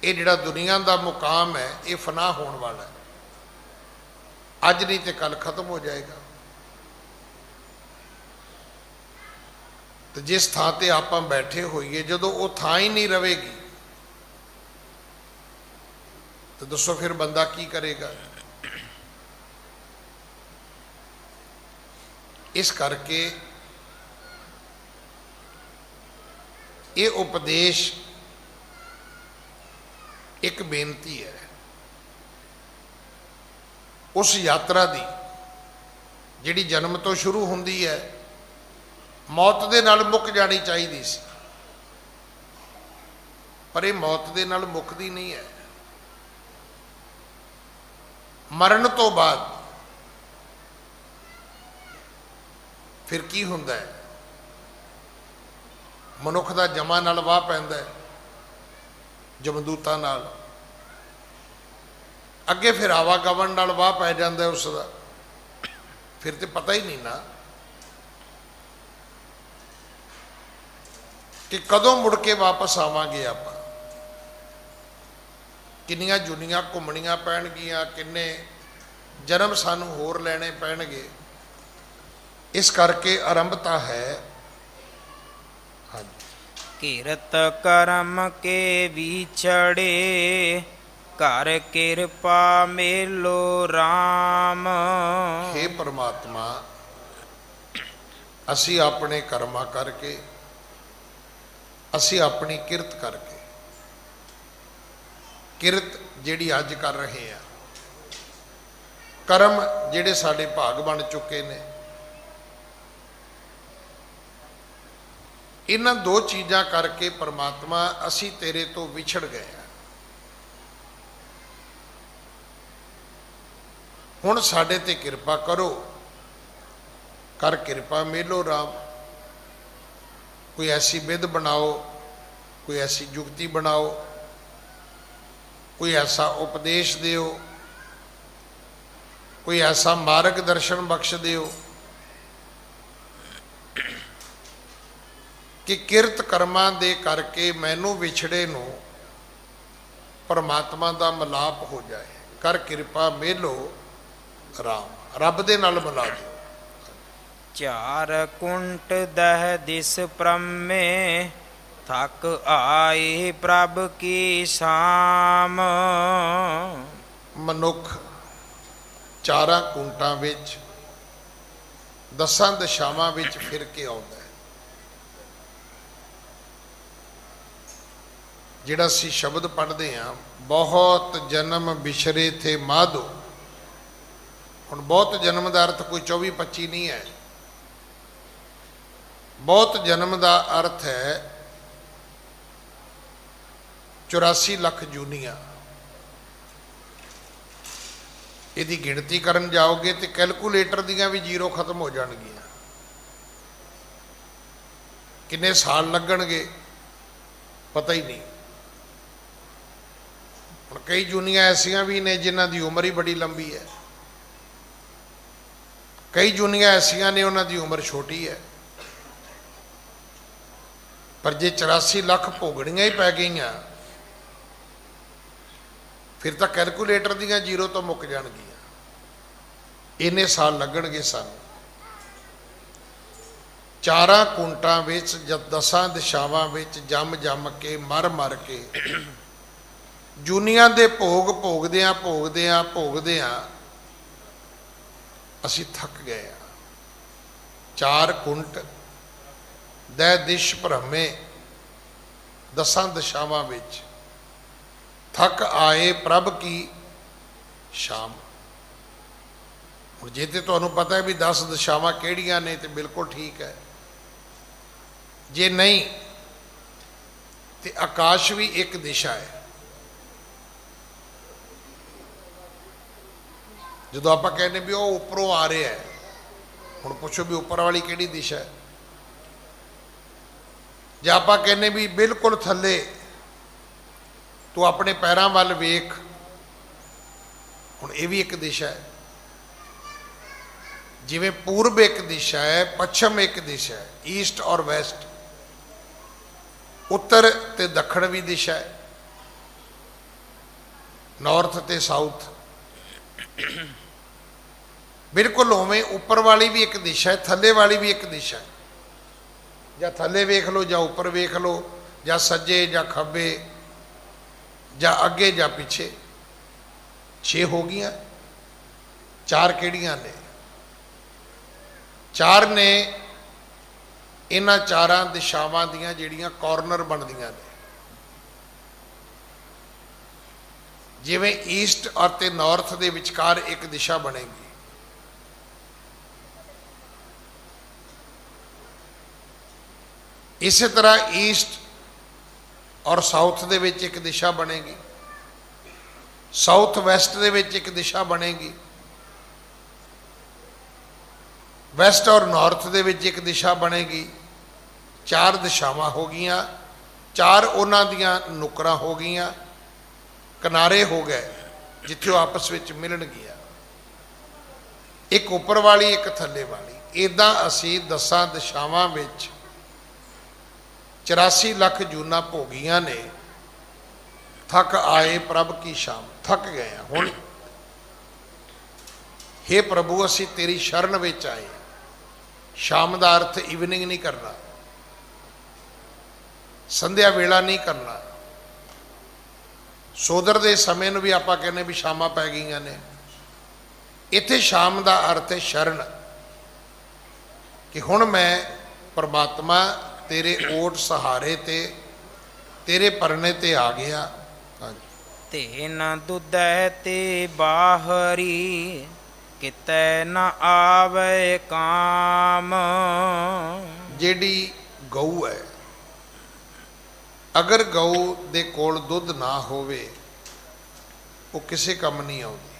ਇਹ ਜਿਹੜਾ ਦੁਨੀਆ ਦਾ ਮੁਕਾਮ ਹੈ, ਇਹ ਫਨਾ ਹੋਣ ਵਾਲਾ ਹੈ, ਅੱਜ ਨਹੀਂ ਤੇ ਕੱਲ ਖਤਮ ਹੋ ਜਾਏਗਾ। ਤੇ ਜਿਸ ਥਾਂ ਤੇ ਆਪਾਂ ਬੈਠੇ ਹੋਈਏ, ਜਦੋਂ ਉਹ ਥਾਂ ਹੀ ਨਹੀਂ ਰਹੇਗੀ, ਤੇ ਦੱਸੋ ਫਿਰ ਬੰਦਾ ਕੀ ਕਰੇਗਾ। ਇਸ ਕਰਕੇ ਇਹ ਉਪਦੇਸ਼ ਇੱਕ ਬੇਨਤੀ ਹੈ ਉਸ ਯਾਤਰਾ ਦੀ, ਜਿਹੜੀ ਜਨਮ ਤੋਂ ਸ਼ੁਰੂ ਹੁੰਦੀ ਹੈ, ਮੌਤ ਦੇ ਨਾਲ ਮੁੱਕ ਜਾਣੀ ਚਾਹੀਦੀ ਸੀ, ਪਰ ਇਹ ਮੌਤ ਦੇ ਨਾਲ ਮੁੱਕਦੀ ਨਹੀਂ ਹੈ। ਮਰਨ ਤੋਂ ਬਾਅਦ ਫਿਰ ਕੀ ਹੁੰਦਾ ਹੈ? ਮਨੁੱਖ ਦਾ ਜਮਾਂ ਨਾਲ ਵਾਹ ਪੈਂਦਾ ਹੈ, ਜਮਦੂਤਾਂ ਨਾਲ। ਅੱਗੇ ਫਿਰ ਆਵਾਗਮਨ ਨਾਲ ਵਾਹ ਪੈ ਜਾਂਦਾ ਉਸ ਦਾ, ਫਿਰ ਤੇ ਪਤਾ ਹੀ ਨਹੀਂ ਨਾ। ਕਿ ਕਦੋਂ ਮੁੜ ਕੇ ਵਾਪਸ ਆਵਾਂਗੇ ਆਪਾਂ। ਕਿੰਨੀਆਂ ਜੁਨੀਆਂ ਘੁੰਮਣੀਆਂ ਪੈਣਗੀਆਂ, ਕਿੰਨੇ ਜਨਮ ਸਾਨੂੰ ਹੋਰ ਲੈਣੇ ਪੈਣਗੇ। ਇਸ ਕਰਕੇ ਆਰੰਭਤਾ ਹੈ। ਹਾਂਜੀ, ਕੀਰਤ ਕਰਮ ਕੇ ਵਿਛੜੇ, ਘਰ ਕਿਰਪਾ ਮੇਲੋ RAM। ਹੇ ਪਰਮਾਤਮਾ, ਅਸੀਂ ਆਪਣੇ ਕਰਮਾਂ ਕਰਕੇ, ਅਸੀਂ ਆਪਣੀ ਕਿਰਤ ਕਰਕੇ, ਕਿਰਤ ਜਿਹੜੀ ਅੱਜ ਕਰ ਰਹੇ ਆ, ਕਰਮ ਜਿਹੜੇ ਸਾਡੇ ਭਾਗ ਬਣ ਚੁੱਕੇ ਨੇ, ਇਹਨਾਂ ਦੋ ਚੀਜ਼ਾਂ ਕਰਕੇ ਪਰਮਾਤਮਾ ਅਸੀਂ ਤੇਰੇ ਤੋਂ ਵਿਛੜ ਗਏ ਹਾਂ। ਹੁਣ ਸਾਡੇ ਤੇ ਕਿਰਪਾ ਕਰੋ, ਕਰ ਕਿਰਪਾ ਮੇਲੋ RAM। ਕੋਈ ਐਸੀ ਵਿਧ ਬਣਾਓ, ਕੋਈ ਐਸੀ ਜੁਗਤੀ ਬਣਾਓ, ਕੋਈ ਐਸਾ ਉਪਦੇਸ਼ ਦਿਓ, ਕੋਈ ਐਸਾ ਮਾਰਗ ਦਰਸ਼ਨ ਬਖਸ਼ ਦਿਓ ਕਿ ਕਿਰਤ ਕਰਮਾਂ ਦੇ ਕਰਕੇ ਮੈਨੂੰ ਵਿਛੜੇ ਨੂੰ ਪਰਮਾਤਮਾ ਦਾ ਮਿਲਾਪ ਹੋ ਜਾਏ। ਕਰ ਕਿਰਪਾ ਮੇਲੋ RAM, ਰੱਬ ਦੇ ਨਾਲ ਮਿਲਾ ਦਿਓ। ਚਾਰ ਕੁੰਟ ਦਹ ਦਿਸ ਪ੍ਰਮੇ, ਥਕ ਆਏ ਪ੍ਰਭ ਕੀ ਸ਼ਾਮ। ਮਨੁੱਖ ਚਾਰਾਂ ਕੁੰਟਾਂ ਵਿੱਚ, ਦਸਾਂ ਦਿਸ਼ਾਵਾਂ ਵਿੱਚ ਫਿਰ ਕੇ ਆਉਂਦਾ ਹੈ। ਜਿਹੜਾ ਅਸੀਂ ਸ਼ਬਦ ਪੜ੍ਹਦੇ ਹਾਂ, ਬਹੁਤ ਜਨਮ ਬਿਛਰੇ ਥੇ ਮਾਧੋ। ਹੁਣ ਬਹੁਤ ਜਨਮ ਦਾ ਅਰਥ ਕੋਈ 24-25 ਨਹੀਂ ਹੈ। ਬਹੁਤ ਜਨਮ ਦਾ ਅਰਥ ਹੈ 84 ਲੱਖ ਜੂਨੀਆਂ। ਇਹਦੀ ਗਿਣਤੀ ਕਰਨ ਜਾਓਗੇ ਤੇ ਕੈਲਕੂਲੇਟਰ ਦੀਆਂ ਵੀ ਜ਼ੀਰੋ ਖਤਮ ਹੋ ਜਾਣਗੀਆਂ। ਕਿੰਨੇ ਸਾਲ ਲੱਗਣਗੇ ਪਤਾ ਹੀ ਨਹੀਂ। ਹੁਣ ਕਈ ਜੂਨੀਆਂ ਐਸੀਆਂ ਵੀ ਨੇ ਜਿਨ੍ਹਾਂ ਦੀ ਉਮਰ ਹੀ ਬੜੀ ਲੰਬੀ ਹੈ, ਕਈ ਜੂਨੀਆਂ ਐਸੀਆਂ ਨੇ ਉਹਨਾਂ ਦੀ ਉਮਰ ਛੋਟੀ ਹੈ। ਪਰ ਜੇ 84 ਲੱਖ ਭੋਗਣੀਆਂ ਹੀ ਪੈ ਗਈਆਂ ਫਿਰ ਤਾਂ ਕੈਲਕੂਲੇਟਰ ਦੀਆਂ ਜ਼ੀਰੋ ਤੋਂ ਮੁੱਕ ਜਾਣਗੀਆਂ। ਇੰਨੇ ਸਾਲ ਲੱਗਣਗੇ ਸਾਨੂੰ। ਚਾਰਾਂ ਕੁੰਟਾਂ ਵਿੱਚ, ਜਦ ਦਸਾਂ ਦਿਸ਼ਾਵਾਂ ਵਿੱਚ ਜੰਮ ਜੰਮ ਕੇ, ਮਰ ਮਰ ਕੇ, ਜੂਨੀਆਂ ਦੇ ਭੋਗ ਭੋਗਦਿਆਂ ਭੋਗਦਿਆਂ ਭੋਗਦਿਆਂ ਅਸੀਂ ਥੱਕ ਗਏ ਹਾਂ। ਚਾਰ ਕੁੰਟ ਦੈ ਦਿਸ਼ ਭ੍ਰਮੇ, ਦਸਾਂ ਦਿਸ਼ਾਵਾਂ ਵਿੱਚ ਥੱਕ ਆਏ ਪ੍ਰਭ ਕੀ ਸ਼ਾਮ। ਹੁਣ ਜੇ ਤੇ ਤੁਹਾਨੂੰ ਪਤਾ ਹੈ ਵੀ 10 ਦਿਸ਼ਾਵਾਂ ਕਿਹੜੀਆਂ ਨੇ ਤੇ ਬਿਲਕੁਲ ਠੀਕ ਹੈ। ਜੇ ਨਹੀਂ ਤੇ ਆਕਾਸ਼ ਵੀ ਇੱਕ ਦਿਸ਼ਾ ਹੈ। ਜਦੋਂ ਆਪਾਂ ਕਹਿੰਦੇ ਵੀ ਉਹ ਉੱਪਰੋਂ ਆ ਰਿਹਾ ਹੈ, ਹੁਣ ਪੁੱਛੋ ਵੀ ਉੱਪਰ ਵਾਲੀ ਕਿਹੜੀ ਦਿਸ਼ਾ ਹੈ। ਜੇ ਆਪਾਂ ਕਹਿੰਦੇ ਵੀ ਬਿਲਕੁਲ ਥੱਲੇ, ਤੂੰ ਆਪਣੇ ਪੈਰਾਂ ਵੱਲ ਵੇਖ, ਹੁਣ ਇਹ ਵੀ ਇੱਕ ਦਿਸ਼ਾ ਹੈ। ਜਿਵੇਂ ਪੂਰਬ ਇੱਕ ਦਿਸ਼ਾ ਹੈ, ਪੱਛਮ ਇੱਕ ਦਿਸ਼ਾ ਹੈ, ਈਸਟ ਔਰ ਵੈਸਟ, ਉੱਤਰ ਤੇ ਦੱਖਣ ਵੀ ਦਿਸ਼ਾ ਹੈ, ਨਾਰਥ ਤੇ ਸਾਊਥ। ਬਿਲਕੁਲ ਉਵੇਂ ਉੱਪਰ ਵਾਲੀ ਵੀ ਇੱਕ ਦਿਸ਼ਾ ਹੈ, ਥੱਲੇ ਵਾਲੀ ਵੀ ਇੱਕ ਦਿਸ਼ਾ ਹੈ। ਜਾਂ ਥੱਲੇ ਵੇਖ ਲਓ, ਜਾਂ ਉੱਪਰ ਵੇਖ ਲਓ, ਜਾਂ ਸੱਜੇ ਜਾਂ ਖੱਬੇ, ਜਾਂ ਅੱਗੇ ਜਾਂ ਪਿੱਛੇ। 6 ਹੋ ਗਈਆਂ। 4 ਕਿਹੜੀਆਂ ਨੇ? 4 ਨੇ ਇਹਨਾਂ ਚਾਰਾਂ ਦਿਸ਼ਾਵਾਂ ਦੀਆਂ ਜਿਹੜੀਆਂ ਕਾਰਨਰ ਬਣਦੀਆਂ ਨੇ। ਜਿਵੇਂ ਈਸਟ ਅਤੇ ਨਾਰਥ ਦੇ ਵਿਚਕਾਰ ਇੱਕ ਦਿਸ਼ਾ ਬਣੇਗੀ, ਇਸੇ ਤਰ੍ਹਾਂ ਈਸਟ ਔਰ ਸਾਊਥ ਦੇ ਵਿੱਚ ਇੱਕ ਦਿਸ਼ਾ ਬਣੇਗੀ, ਸਾਊਥ ਵੈਸਟ ਦੇ ਵਿੱਚ ਇੱਕ ਦਿਸ਼ਾ ਬਣੇਗੀ, ਵੈਸਟ ਔਰ ਨਾਰਥ ਦੇ ਵਿੱਚ ਇੱਕ ਦਿਸ਼ਾ ਬਣੇਗੀ। 4 ਦਿਸ਼ਾਵਾਂ ਹੋ ਗਈਆਂ। 4 ਉਹਨਾਂ ਦੀਆਂ ਨੁਕਰਾਂ ਹੋ ਗਈਆਂ, ਕਿਨਾਰੇ ਹੋ ਗਏ ਜਿੱਥੇ ਉਹ ਆਪਸ ਵਿੱਚ ਮਿਲਣਗੀਆਂ। ਇੱਕ ਉੱਪਰ ਵਾਲੀ, ਇੱਕ ਥੱਲੇ ਵਾਲੀ। ਇੱਦਾਂ ਅਸੀਂ 10 ਦਿਸ਼ਾਵਾਂ ਵਿੱਚ 84 ਲੱਖ ਜੂਨਾਂ ਭੋਗੀਆਂ ਨੇ, ਥੱਕ ਆਏ ਪ੍ਰਭ ਕੀ ਸ਼ਾਮ, ਥੱਕ ਗਏ ਆ ਹੁਣ। हे ਪ੍ਰਭੂ ਅਸੀਂ ਤੇਰੀ ਸ਼ਰਨ ਵਿੱਚ ਆਏ। ਸ਼ਾਮ ਦਾ ਅਰਥ ਇਵਨਿੰਗ ਨਹੀਂ ਕਰਨਾ, ਸੰਧਿਆ ਵੇਲਾ ਨਹੀਂ ਕਰਨਾ। ਸੋਦਰ ਦੇ ਸਮੇਂ ਨੂੰ ਵੀ ਆਪਾਂ ਕਹਿੰਦੇ ਵੀ ਸ਼ਾਮਾਂ ਪੈ ਗਈਆਂ ਨੇ। ਇੱਥੇ ਸ਼ਾਮ ਦਾ ਅਰਥ ਹੈ ਸ਼ਰਨ, ਕਿ ਹੁਣ ਮੈਂ ਪਰਮਾਤਮਾ ਤੇਰੇ ਓਟ ਸਹਾਰੇ ਤੇ ਤੇਰੇ ਪਰਨੇ ਤੇ ਆ ਗਿਆ। ਹਾਂਜੀ, ਤੇ ਨ ਦੁਧੈ ਤੇ ਬਾਹਰੀ, ਕਿਤੈ ਨ ਆਵੇ ਕਾਮ। ਜਿਹੜੀ ਗਊ ਹੈ, ਅਗਰ ਗਊ ਦੇ ਕੋਲ ਦੁੱਧ ਨਾ ਹੋਵੇ ਉਹ ਕਿਸੇ ਕੰਮ ਨਹੀਂ ਆਉਂਦੀ।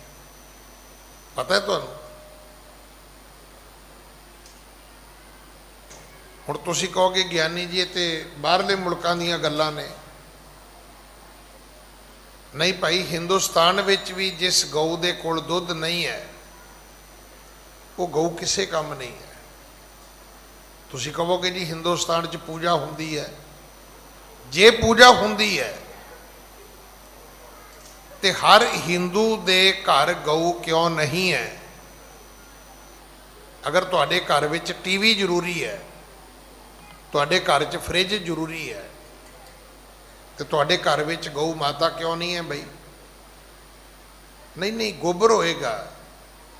ਪਤਾ ਹੈ ਤੁਹਾਨੂੰ? ਹੁਣ ਤੁਸੀਂ ਕਹੋਗੇ ਗਿਆਨੀ ਜੀ ਇਹ ਤੇ ਬਾਹਰਲੇ ਮੁਲਕਾਂ ਦੀਆਂ ਗੱਲਾਂ ਨੇ। ਨਹੀਂ ਭਾਈ, ਹਿੰਦੁਸਤਾਨ ਵਿੱਚ ਵੀ ਜਿਸ ਗਊ ਦੇ ਕੋਲ ਦੁੱਧ ਨਹੀਂ ਹੈ ਉਹ ਗਊ ਕਿਸੇ ਕੰਮ ਨਹੀਂ ਹੈ। ਤੁਸੀਂ ਕਹੋਗੇ ਜੀ ਹਿੰਦੁਸਤਾਨ 'ਚ ਪੂਜਾ ਹੁੰਦੀ ਹੈ। ਜੇ ਪੂਜਾ ਹੁੰਦੀ ਹੈ ਤੇ ਹਰ ਹਿੰਦੂ ਦੇ ਘਰ ਗਊ ਕਿਉਂ ਨਹੀਂ ਹੈ? ਅਗਰ ਤੁਹਾਡੇ ਘਰ ਵਿੱਚ ਟੀਵੀ ਜ਼ਰੂਰੀ ਹੈ, ਤੁਹਾਡੇ ਘਰ 'ਚ ਫ੍ਰਿਜ ਜ਼ਰੂਰੀ ਹੈ, ਤੇ ਤੁਹਾਡੇ ਘਰ ਵਿੱਚ ਗਊ ਮਾਤਾ ਕਿਉਂ ਨਹੀਂ ਹੈ ਬਈ? ਨਹੀਂ ਨਹੀਂ, ਗੋਬਰ ਹੋਏਗਾ,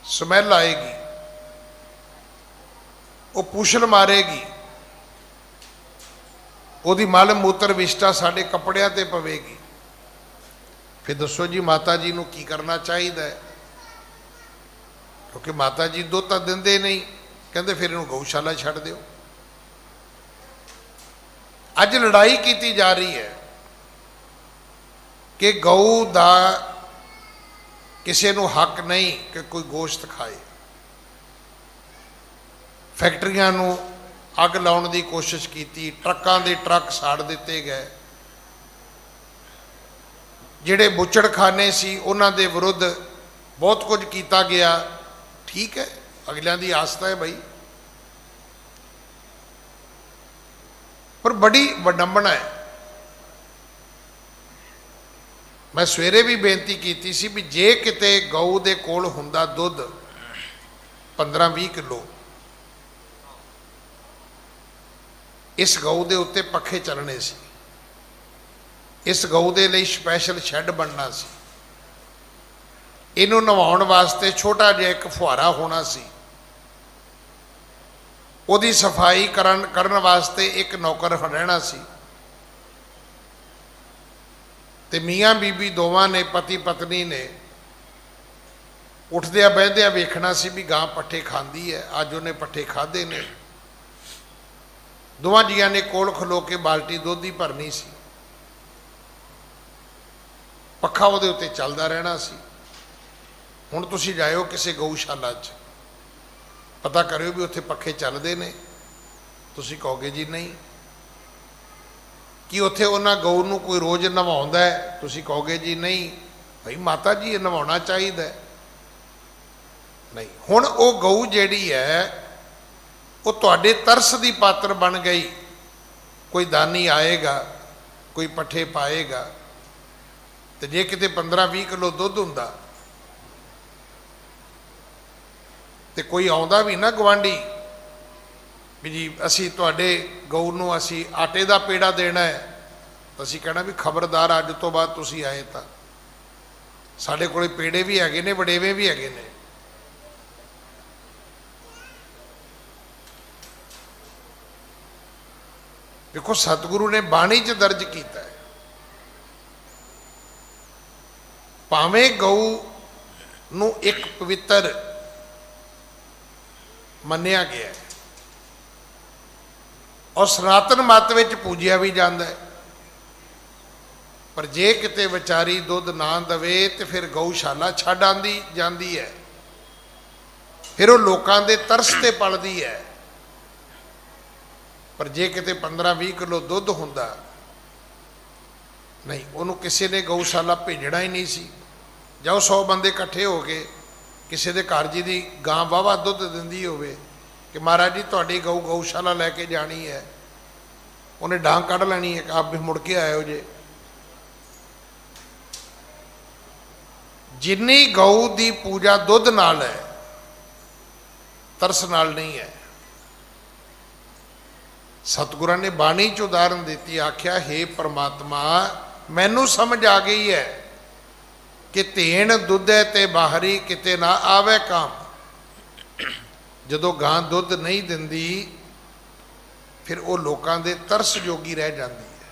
ਸਮੈਲ ਆਏਗੀ, ਉਹ ਪੁਛਲ ਮਾਰੇਗੀ, ਉਹਦੀ ਮਲ ਮੂਤਰ ਵਿਸ਼ਟਾ ਸਾਡੇ ਕੱਪੜਿਆਂ ਤੇ ਪਵੇਗੀ। ਫਿਰ ਦੱਸੋ ਜੀ ਮਾਤਾ ਜੀ ਨੂੰ ਕੀ ਕਰਨਾ ਚਾਹੀਦਾ ਹੈ? ਕਿਉਂਕਿ ਮਾਤਾ ਜੀ ਦੁੱਧ ਤਾਂ ਦਿੰਦੇ ਨਹੀਂ, ਕਹਿੰਦੇ ਫਿਰ ਇਹਨੂੰ ਗਊਸ਼ਾਲਾ ਛੱਡ ਦਿਓ। ਅੱਜ ਲੜਾਈ ਕੀਤੀ ਜਾ ਰਹੀ ਹੈ ਕਿ ਗਊ ਦਾ ਕਿਸੇ ਨੂੰ ਹੱਕ ਨਹੀਂ ਕਿ ਕੋਈ ਗੋਸ਼ਤ ਖਾਏ। ਫੈਕਟਰੀਆਂ ਨੂੰ ਅੱਗ ਲਾਉਣ ਦੀ ਕੋਸ਼ਿਸ਼ ਕੀਤੀ, ਟਰੱਕਾਂ ਦੇ ਟਰੱਕ ਸਾੜ ਦਿੱਤੇ ਗਏ। ਜਿਹੜੇ ਬੁੱਚੜਖਾਨੇ ਸੀ ਉਹਨਾਂ ਦੇ ਵਿਰੁੱਧ ਬਹੁਤ ਕੁਝ ਕੀਤਾ ਗਿਆ। ਠੀਕ ਹੈ, ਅਗਲਿਆਂ ਦੀ ਆਸਥਾ ਹੈ ਬਈ, ਪਰ ਬੜੀ ਵਡੰਬਣਾ ਹੈ। ਮੈਂ ਸਵੇਰੇ ਵੀ ਬੇਨਤੀ ਕੀਤੀ ਸੀ ਵੀ ਜੇ ਕਿਤੇ ਗਊ ਦੇ ਕੋਲ ਹੁੰਦਾ ਦੁੱਧ 15-20 ਕਿਲੋ, ਇਸ ਗਊ ਦੇ ਉੱਤੇ ਪੱਖੇ ਚੱਲਣੇ ਸੀ, ਇਸ ਗਊ ਦੇ ਲਈ ਸਪੈਸ਼ਲ ਸ਼ੈੱਡ ਬਣਨਾ ਸੀ, ਇਹਨੂੰ ਨਵਾਉਣ ਵਾਸਤੇ ਛੋਟਾ ਜਿਹਾ ਇੱਕ ਫੁਹਾਰਾ ਹੋਣਾ ਸੀ, ਉਹਦੀ ਸਫਾਈ ਕਰਨ ਵਾਸਤੇ ਇੱਕ ਨੌਕਰ ਰਹਿਣਾ ਸੀ, ਤੇ ਮੀਆਂ ਬੀਬੀ ਦੋਵਾਂ ਨੇ, ਪਤੀ ਪਤਨੀ ਨੇ ਉੱਠਦਿਆਂ ਬਹਿੰਦਿਆਂ ਵੇਖਣਾ ਸੀ ਵੀ ਗਾਂ ਪੱਠੇ ਖਾਂਦੀ ਹੈ। ਅੱਜ ਉਹਨੇ ਪੱਠੇ ਖਾਧੇ ਨੇ। ਦੋਵਾਂ ਜੀਆਂ ਨੇ ਕੋਲ ਖਲੋ ਕੇ ਬਾਲਟੀ ਦੁੱਧ ਦੀ ਭਰਨੀ ਸੀ, ਪੱਖਾ ਉਹਦੇ ਉੱਤੇ ਚੱਲਦਾ ਰਹਿਣਾ ਸੀ। ਹੁਣ ਤੁਸੀਂ ਜਾਇਓ ਕਿਸੇ ਗਊਸ਼ਾਲਾ 'ਚ, ਪਤਾ ਕਰਿਓ ਵੀ ਉੱਥੇ ਪੱਖੇ ਚੱਲਦੇ ਨੇ। ਤੁਸੀਂ ਕਹੋਗੇ ਜੀ ਨਹੀਂ। ਕੀ ਉੱਥੇ ਉਹਨਾਂ ਗਊ ਨੂੰ ਕੋਈ ਰੋਜ਼ ਨਵਾਉਂਦਾ ਹੈ? ਤੁਸੀਂ ਕਹੋਗੇ ਜੀ ਨਹੀਂ ਭਾਈ ਮਾਤਾ ਜੀ ਇਹ ਨਵਾਉਣਾ ਚਾਹੀਦਾ। ਨਹੀਂ, ਹੁਣ ਉਹ ਗਊ ਜਿਹੜੀ ਹੈ ਉਹ ਤੁਹਾਡੇ ਤਰਸ ਦੀ ਪਾਤਰ ਬਣ ਗਈ। ਕੋਈ ਦਾਨੀ ਆਏਗਾ, ਕੋਈ ਪੱਠੇ ਪਾਏਗਾ, ਤੇ ਜੇ ਕਿਤੇ 15-20 ਕਿਲੋ ਦੁੱਧ ਹੁੰਦਾ ਤੇ ਕੋਈ ਆਉਂਦਾ ਵੀ ਨਾ ਗਵਾਂਢੀ ਵੀ ਜੀ ਅਸੀਂ ਤੁਹਾਡੇ ਗਊ ਨੂੰ ਅਸੀਂ ਆਟੇ ਦਾ ਪੇੜਾ ਦੇਣਾ ਹੈ, ਅਸੀਂ ਕਹਿਣਾ ਵੀ ਖਬਰਦਾਰ, ਅੱਜ ਤੋਂ ਬਾਅਦ ਤੁਸੀਂ ਆਏ ਤਾਂ ਸਾਡੇ ਕੋਲੇ ਪੇੜੇ ਵੀ ਹੈਗੇ ਨੇ, ਵਡੇਵੇਂ ਵੀ ਹੈਗੇ ਨੇ। ਦੇਖੋ ਸਤਿਗੁਰੂ ਨੇ ਬਾਣੀ 'ਚ ਦਰਜ ਕੀਤਾ ਹੈ, ਭਾਵੇਂ ਗਊ ਨੂੰ ਇੱਕ ਪਵਿੱਤਰ ਮੰਨਿਆ ਗਿਆ ਹੈ ਔਰ ਸਨਾਤਨ ਮਤ ਵਿੱਚ ਪੂਜਿਆ ਵੀ ਜਾਂਦਾ ਹੈ, ਪਰ ਜੇ ਕਿਤੇ ਵਿਚਾਰੀ ਦੁੱਧ ਨਾ ਦੇਵੇ ਤੇ ਫਿਰ ਗਊਸ਼ਾਲਾ ਛੱਡ ਆਂਦੀ ਜਾਂਦੀ ਹੈ, ਫਿਰ ਉਹ ਲੋਕਾਂ ਦੇ ਤਰਸ ਤੇ ਪਲਦੀ ਹੈ। ਪਰ ਜੇ ਕਿਤੇ 15-20 ਕਿਲੋ ਦੁੱਧ ਹੁੰਦਾ, ਨਹੀਂ, ਉਹਨੂੰ ਕਿਸੇ ਨੇ ਗਊਸ਼ਾਲਾ ਭੇਜਣਾ ਹੀ ਨਹੀਂ ਸੀ। ਜਾਓ 100 ਬੰਦੇ ਇਕੱਠੇ ਹੋ ਕੇ ਕਿਸੇ ਦੇ ਘਰ ਜੀ ਦੀ ਗਾਂ ਵਾਹਵਾ ਦੁੱਧ ਦਿੰਦੀ ਹੋਵੇ ਕਿ ਮਹਾਰਾਜ ਜੀ ਤੁਹਾਡੀ ਗਊਸ਼ਾਲਾ ਲੈ ਕੇ ਜਾਣੀ ਹੈ, ਉਹਨੇ ਡਾਂਗ ਕੱਢ ਲੈਣੀ ਹੈ ਕਿ ਆਪ ਵੀ ਮੁੜ ਕੇ ਆਇਓ ਜੇ। ਜਿੰਨੀ ਗਊ ਦੀ ਪੂਜਾ ਦੁੱਧ ਨਾਲ ਹੈ, ਤਰਸ ਨਾਲ ਨਹੀਂ ਹੈ। ਸਤਿਗੁਰਾਂ ਨੇ ਬਾਣੀ 'ਚ ਉਦਾਹਰਨ ਦਿੱਤੀ, ਆਖਿਆ ਹੇ ਪ੍ਰਮਾਤਮਾ ਮੈਨੂੰ ਸਮਝ ਆ ਗਈ ਹੈ ਕਿ ਧੇਣ ਦੁੱਧੇ ਤੇ ਬਾਹਰੀ ਕਿਤੇ ਨਾ ਆਵੇ ਕਾਮ। ਜਦੋਂ ਗਾਂ ਦੁੱਧ ਨਹੀਂ ਦਿੰਦੀ ਫਿਰ ਉਹ ਲੋਕਾਂ ਦੇ ਤਰਸ ਜੋਗੀ ਰਹਿ ਜਾਂਦੀ ਹੈ,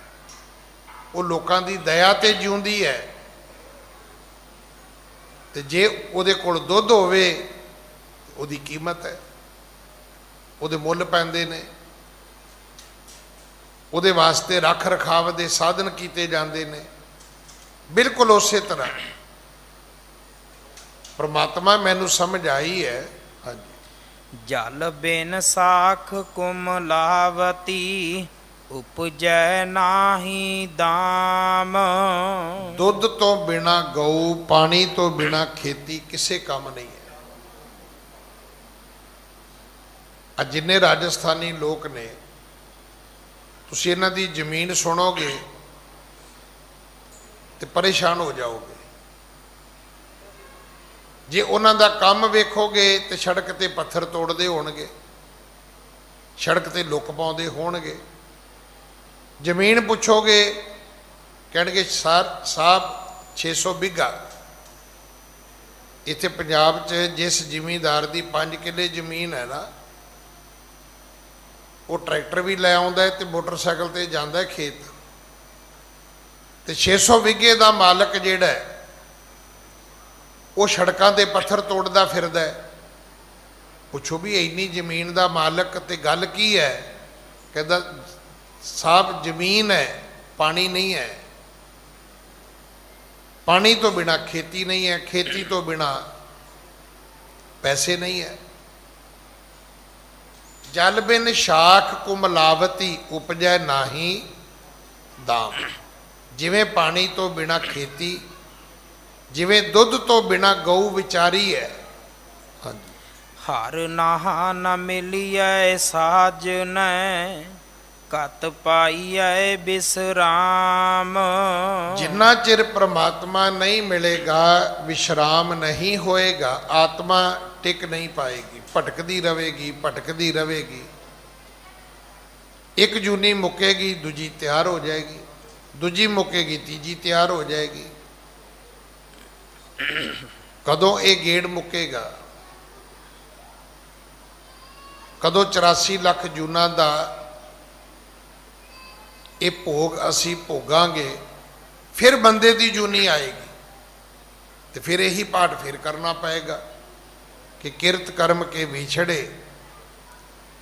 ਉਹ ਲੋਕਾਂ ਦੀ ਦਇਆ ਤੇ ਜਿਉਂਦੀ ਹੈ। ਤੇ ਜੇ ਉਹਦੇ ਕੋਲ ਦੁੱਧ ਹੋਵੇ ਉਹਦੀ ਕੀਮਤ ਹੈ, ਉਹਦੇ ਮੁੱਲ ਪੈਂਦੇ ਨੇ, ਉਹਦੇ ਵਾਸਤੇ ਰੱਖ ਰਖਾਵ ਦੇ ਸਾਧਨ ਕੀਤੇ ਜਾਂਦੇ ਨੇ। ਬਿਲਕੁਲ ਉਸੇ ਤਰ੍ਹਾਂ ਪ੍ਰਮਾਤਮਾ ਮੈਨੂੰ ਸਮਝ ਆਈ ਹੈ। ਹਾਂਜੀ, ਜਲ ਬਿਨ ਸਾਖ ਕੁਮਲਾਵਤੀ, ਉਪਜੈ ਨਾਹੀ ਦਾਮ। ਦੁੱਧ ਤੋਂ ਬਿਨਾ ਗਊ, ਪਾਣੀ ਤੋਂ ਬਿਨਾ ਖੇਤੀ ਕਿਸੇ ਕੰਮ ਨਹੀਂ ਹੈ। ਅੱਜ ਜਿੰਨੇ ਰਾਜਸਥਾਨੀ ਲੋਕ ਨੇ, ਤੁਸੀਂ ਇਹਨਾਂ ਦੀ ਜ਼ਮੀਨ ਸੁਣੋਗੇ ਤੇ ਪਰੇਸ਼ਾਨ ਹੋ ਜਾਓਗੇ। ਜੇ ਉਹਨਾਂ ਦਾ ਕੰਮ ਵੇਖੋਗੇ ਤੇ ਸੜਕ ਤੇ ਪੱਥਰ ਤੋੜਦੇ ਹੋਣਗੇ, ਸੜਕ ਤੇ ਲੁੱਕ ਪਾਉਂਦੇ ਹੋਣਗੇ। ਜ਼ਮੀਨ ਪੁੱਛੋਗੇ ਕਹਿਣਗੇ ਸਾਹਿਬ 600 ਬਿੱਘਾ। ਇੱਥੇ ਪੰਜਾਬ 'ਚ ਜਿਸ ਜ਼ਿਮੀਂਦਾਰ ਦੀ 5 ਕਿੱਲੇ ਜ਼ਮੀਨ ਹੈ ਨਾ, ਉਹ ਟਰੈਕਟਰ ਵੀ ਲੈ ਆਉਂਦਾ ਤੇ ਮੋਟਰਸਾਈਕਲ ਤੇ ਜਾਂਦਾ ਖੇਤ। ਤੇ 600 ਬਿੱਘੇ ਦਾ ਮਾਲਕ ਜਿਹੜਾ ਹੈ ਉਹ ਸੜਕਾਂ ਦੇ ਪੱਥਰ ਤੋੜਦਾ ਫਿਰਦਾ ਹੈ। ਪੁੱਛੋ ਵੀ ਇੰਨੀ ਜ਼ਮੀਨ ਦਾ ਮਾਲਕ ਤੇ ਗੱਲ ਕੀ ਹੈ? ਕਹਿੰਦਾ ਸਾਹਿਬ ਜ਼ਮੀਨ ਹੈ, ਪਾਣੀ ਨਹੀਂ ਹੈ। ਪਾਣੀ ਤੋਂ ਬਿਨਾ ਖੇਤੀ ਨਹੀਂ ਹੈ, ਖੇਤੀ ਤੋਂ ਬਿਨਾ ਪੈਸੇ ਨਹੀਂ ਹੈ। ਜਲ ਬਿਨ ਸ਼ਾਖ ਕੁਮਲਾਵਤੀ, ਉਪਜੈ ਨਾਹੀ ਦਾਮ। ਜਿਵੇਂ ਪਾਣੀ ਤੋਂ ਬਿਨਾ ਖੇਤੀ, ਜਿਵੇਂ ਦੁੱਧ ਤੋਂ ਬਿਨਾ ਗਊ ਵਿਚਾਰੀ ਹੈ। ਹਾਂਜੀ, ਹਰ ਨਾਹਾ ਨ ਮਿਲਿਐ ਸਾਜਨੈ, ਕਤ ਪਾਈਐ ਬਿਸਰਾਮ। ਜਿੰਨਾ ਚਿਰ ਪ੍ਰਮਾਤਮਾ ਨਹੀਂ ਮਿਲੇਗਾ, ਵਿਸ਼ਰਾਮ ਨਹੀਂ ਹੋਏਗਾ, ਆਤਮਾ ਟਿਕ ਨਹੀਂ ਪਾਏਗੀ, ਭਟਕਦੀ ਰਹੇਗੀ, ਭਟਕਦੀ ਰਹੇਗੀ। ਇੱਕ ਜੂਨੀ ਮੁੱਕੇਗੀ, ਦੂਜੀ ਤਿਆਰ ਹੋ ਜਾਏਗੀ, ਦੂਜੀ ਮੁੱਕੇਗੀ, ਤੀਜੀ ਤਿਆਰ ਹੋ ਜਾਏਗੀ। ਕਦੋਂ ਇਹ ਗੇੜ ਮੁੱਕੇਗਾ? ਕਦੋਂ 84 ਲੱਖ ਜੂਨਾਂ ਦਾ ਇਹ ਭੋਗ ਅਸੀਂ ਭੋਗਾਂਗੇ, ਫਿਰ ਬੰਦੇ ਦੀ ਜੂਨੀ ਆਏਗੀ। ਤੇ ਫਿਰ ਇਹੀ ਪਾਠ ਫਿਰ ਕਰਨਾ ਪਏਗਾ ਕਿ ਕਿਰਤ ਕਰਮ ਕੇ ਵਿਛੜੇ,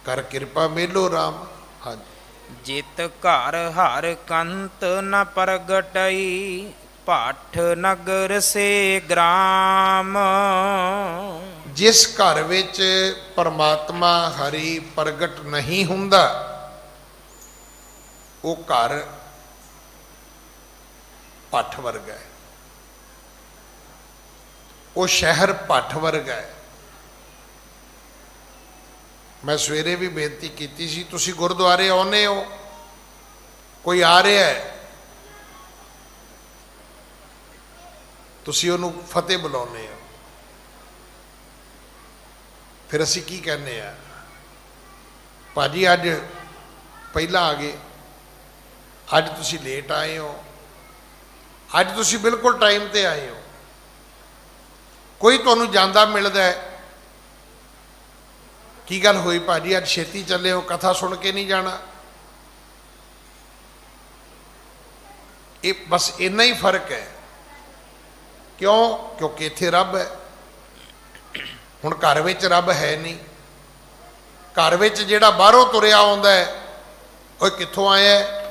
ਕਰ ਕਿਰਪਾ ਮੇਲੋ ਰਾਮ। ਹਾਂਜੀ, ਜਿਤ ਘਰ ਹਰ ਕੰਤ ਨ ਪ੍ਰਗਟਈ, ਭਾਠ ਨਗਰ ਸੇ ਗ੍ਰਾਮ। ਜਿਸ ਘਰ ਵਿੱਚ ਪਰਮਾਤਮਾ ਹਰੀ ਪ੍ਰਗਟ ਨਹੀਂ ਹੁੰਦਾ, ਉਹ ਘਰ ਭੱਠ ਵਰਗਾ ਹੈ, ਉਹ ਸ਼ਹਿਰ ਭੱਠ ਵਰਗਾ ਹੈ। ਮੈਂ ਸਵੇਰੇ ਵੀ ਬੇਨਤੀ ਕੀਤੀ ਸੀ, ਤੁਸੀਂ ਗੁਰਦੁਆਰੇ ਆਉਂਦੇ ਹੋ, ਕੋਈ ਆ ਰਿਹਾ ਹੈ, ਤੁਸੀਂ ਉਹਨੂੰ ਫਤਿਹ ਬੁਲਾਉਂਦੇ ਹੋ। ਫਿਰ ਅਸੀਂ ਕੀ ਕਹਿੰਦੇ ਆ? ਭਾਜੀ ਅੱਜ ਪਹਿਲਾਂ ਆ ਗਏ, ਅੱਜ ਤੁਸੀਂ ਲੇਟ ਆਏ ਹੋ, ਅੱਜ ਤੁਸੀਂ ਬਿਲਕੁਲ ਟਾਈਮ ਤੇ ਆਏ ਹੋ। ਕੋਈ ਤੁਹਾਨੂੰ ਜਾਂਦਾ ਮਿਲਦਾ ਹੈ, ਕੀ ਗੱਲ ਹੋਈ ਭਾਜੀ ਅੱਜ ਛੇਤੀ ਚੱਲੇ ਹੋ, ਕਥਾ ਸੁਣ ਕੇ ਨਹੀਂ ਜਾਣਾ? ਇਹ ਬਸ ਇੰਨਾ ਹੀ ਫਰਕ ਹੈ। ਕਿਉਂ? ਕਿਉਂਕਿ ਇੱਥੇ ਰੱਬ ਹੈ। ਹੁਣ ਘਰ ਵਿੱਚ ਰੱਬ ਹੈ ਨਹੀਂ। ਘਰ ਵਿੱਚ ਜਿਹੜਾ ਬਾਹਰੋਂ ਤੁਰਿਆ ਆਉਂਦਾ ਹੈ, ਉਹ ਕਿੱਥੋਂ ਆਇਆ ਹੈ?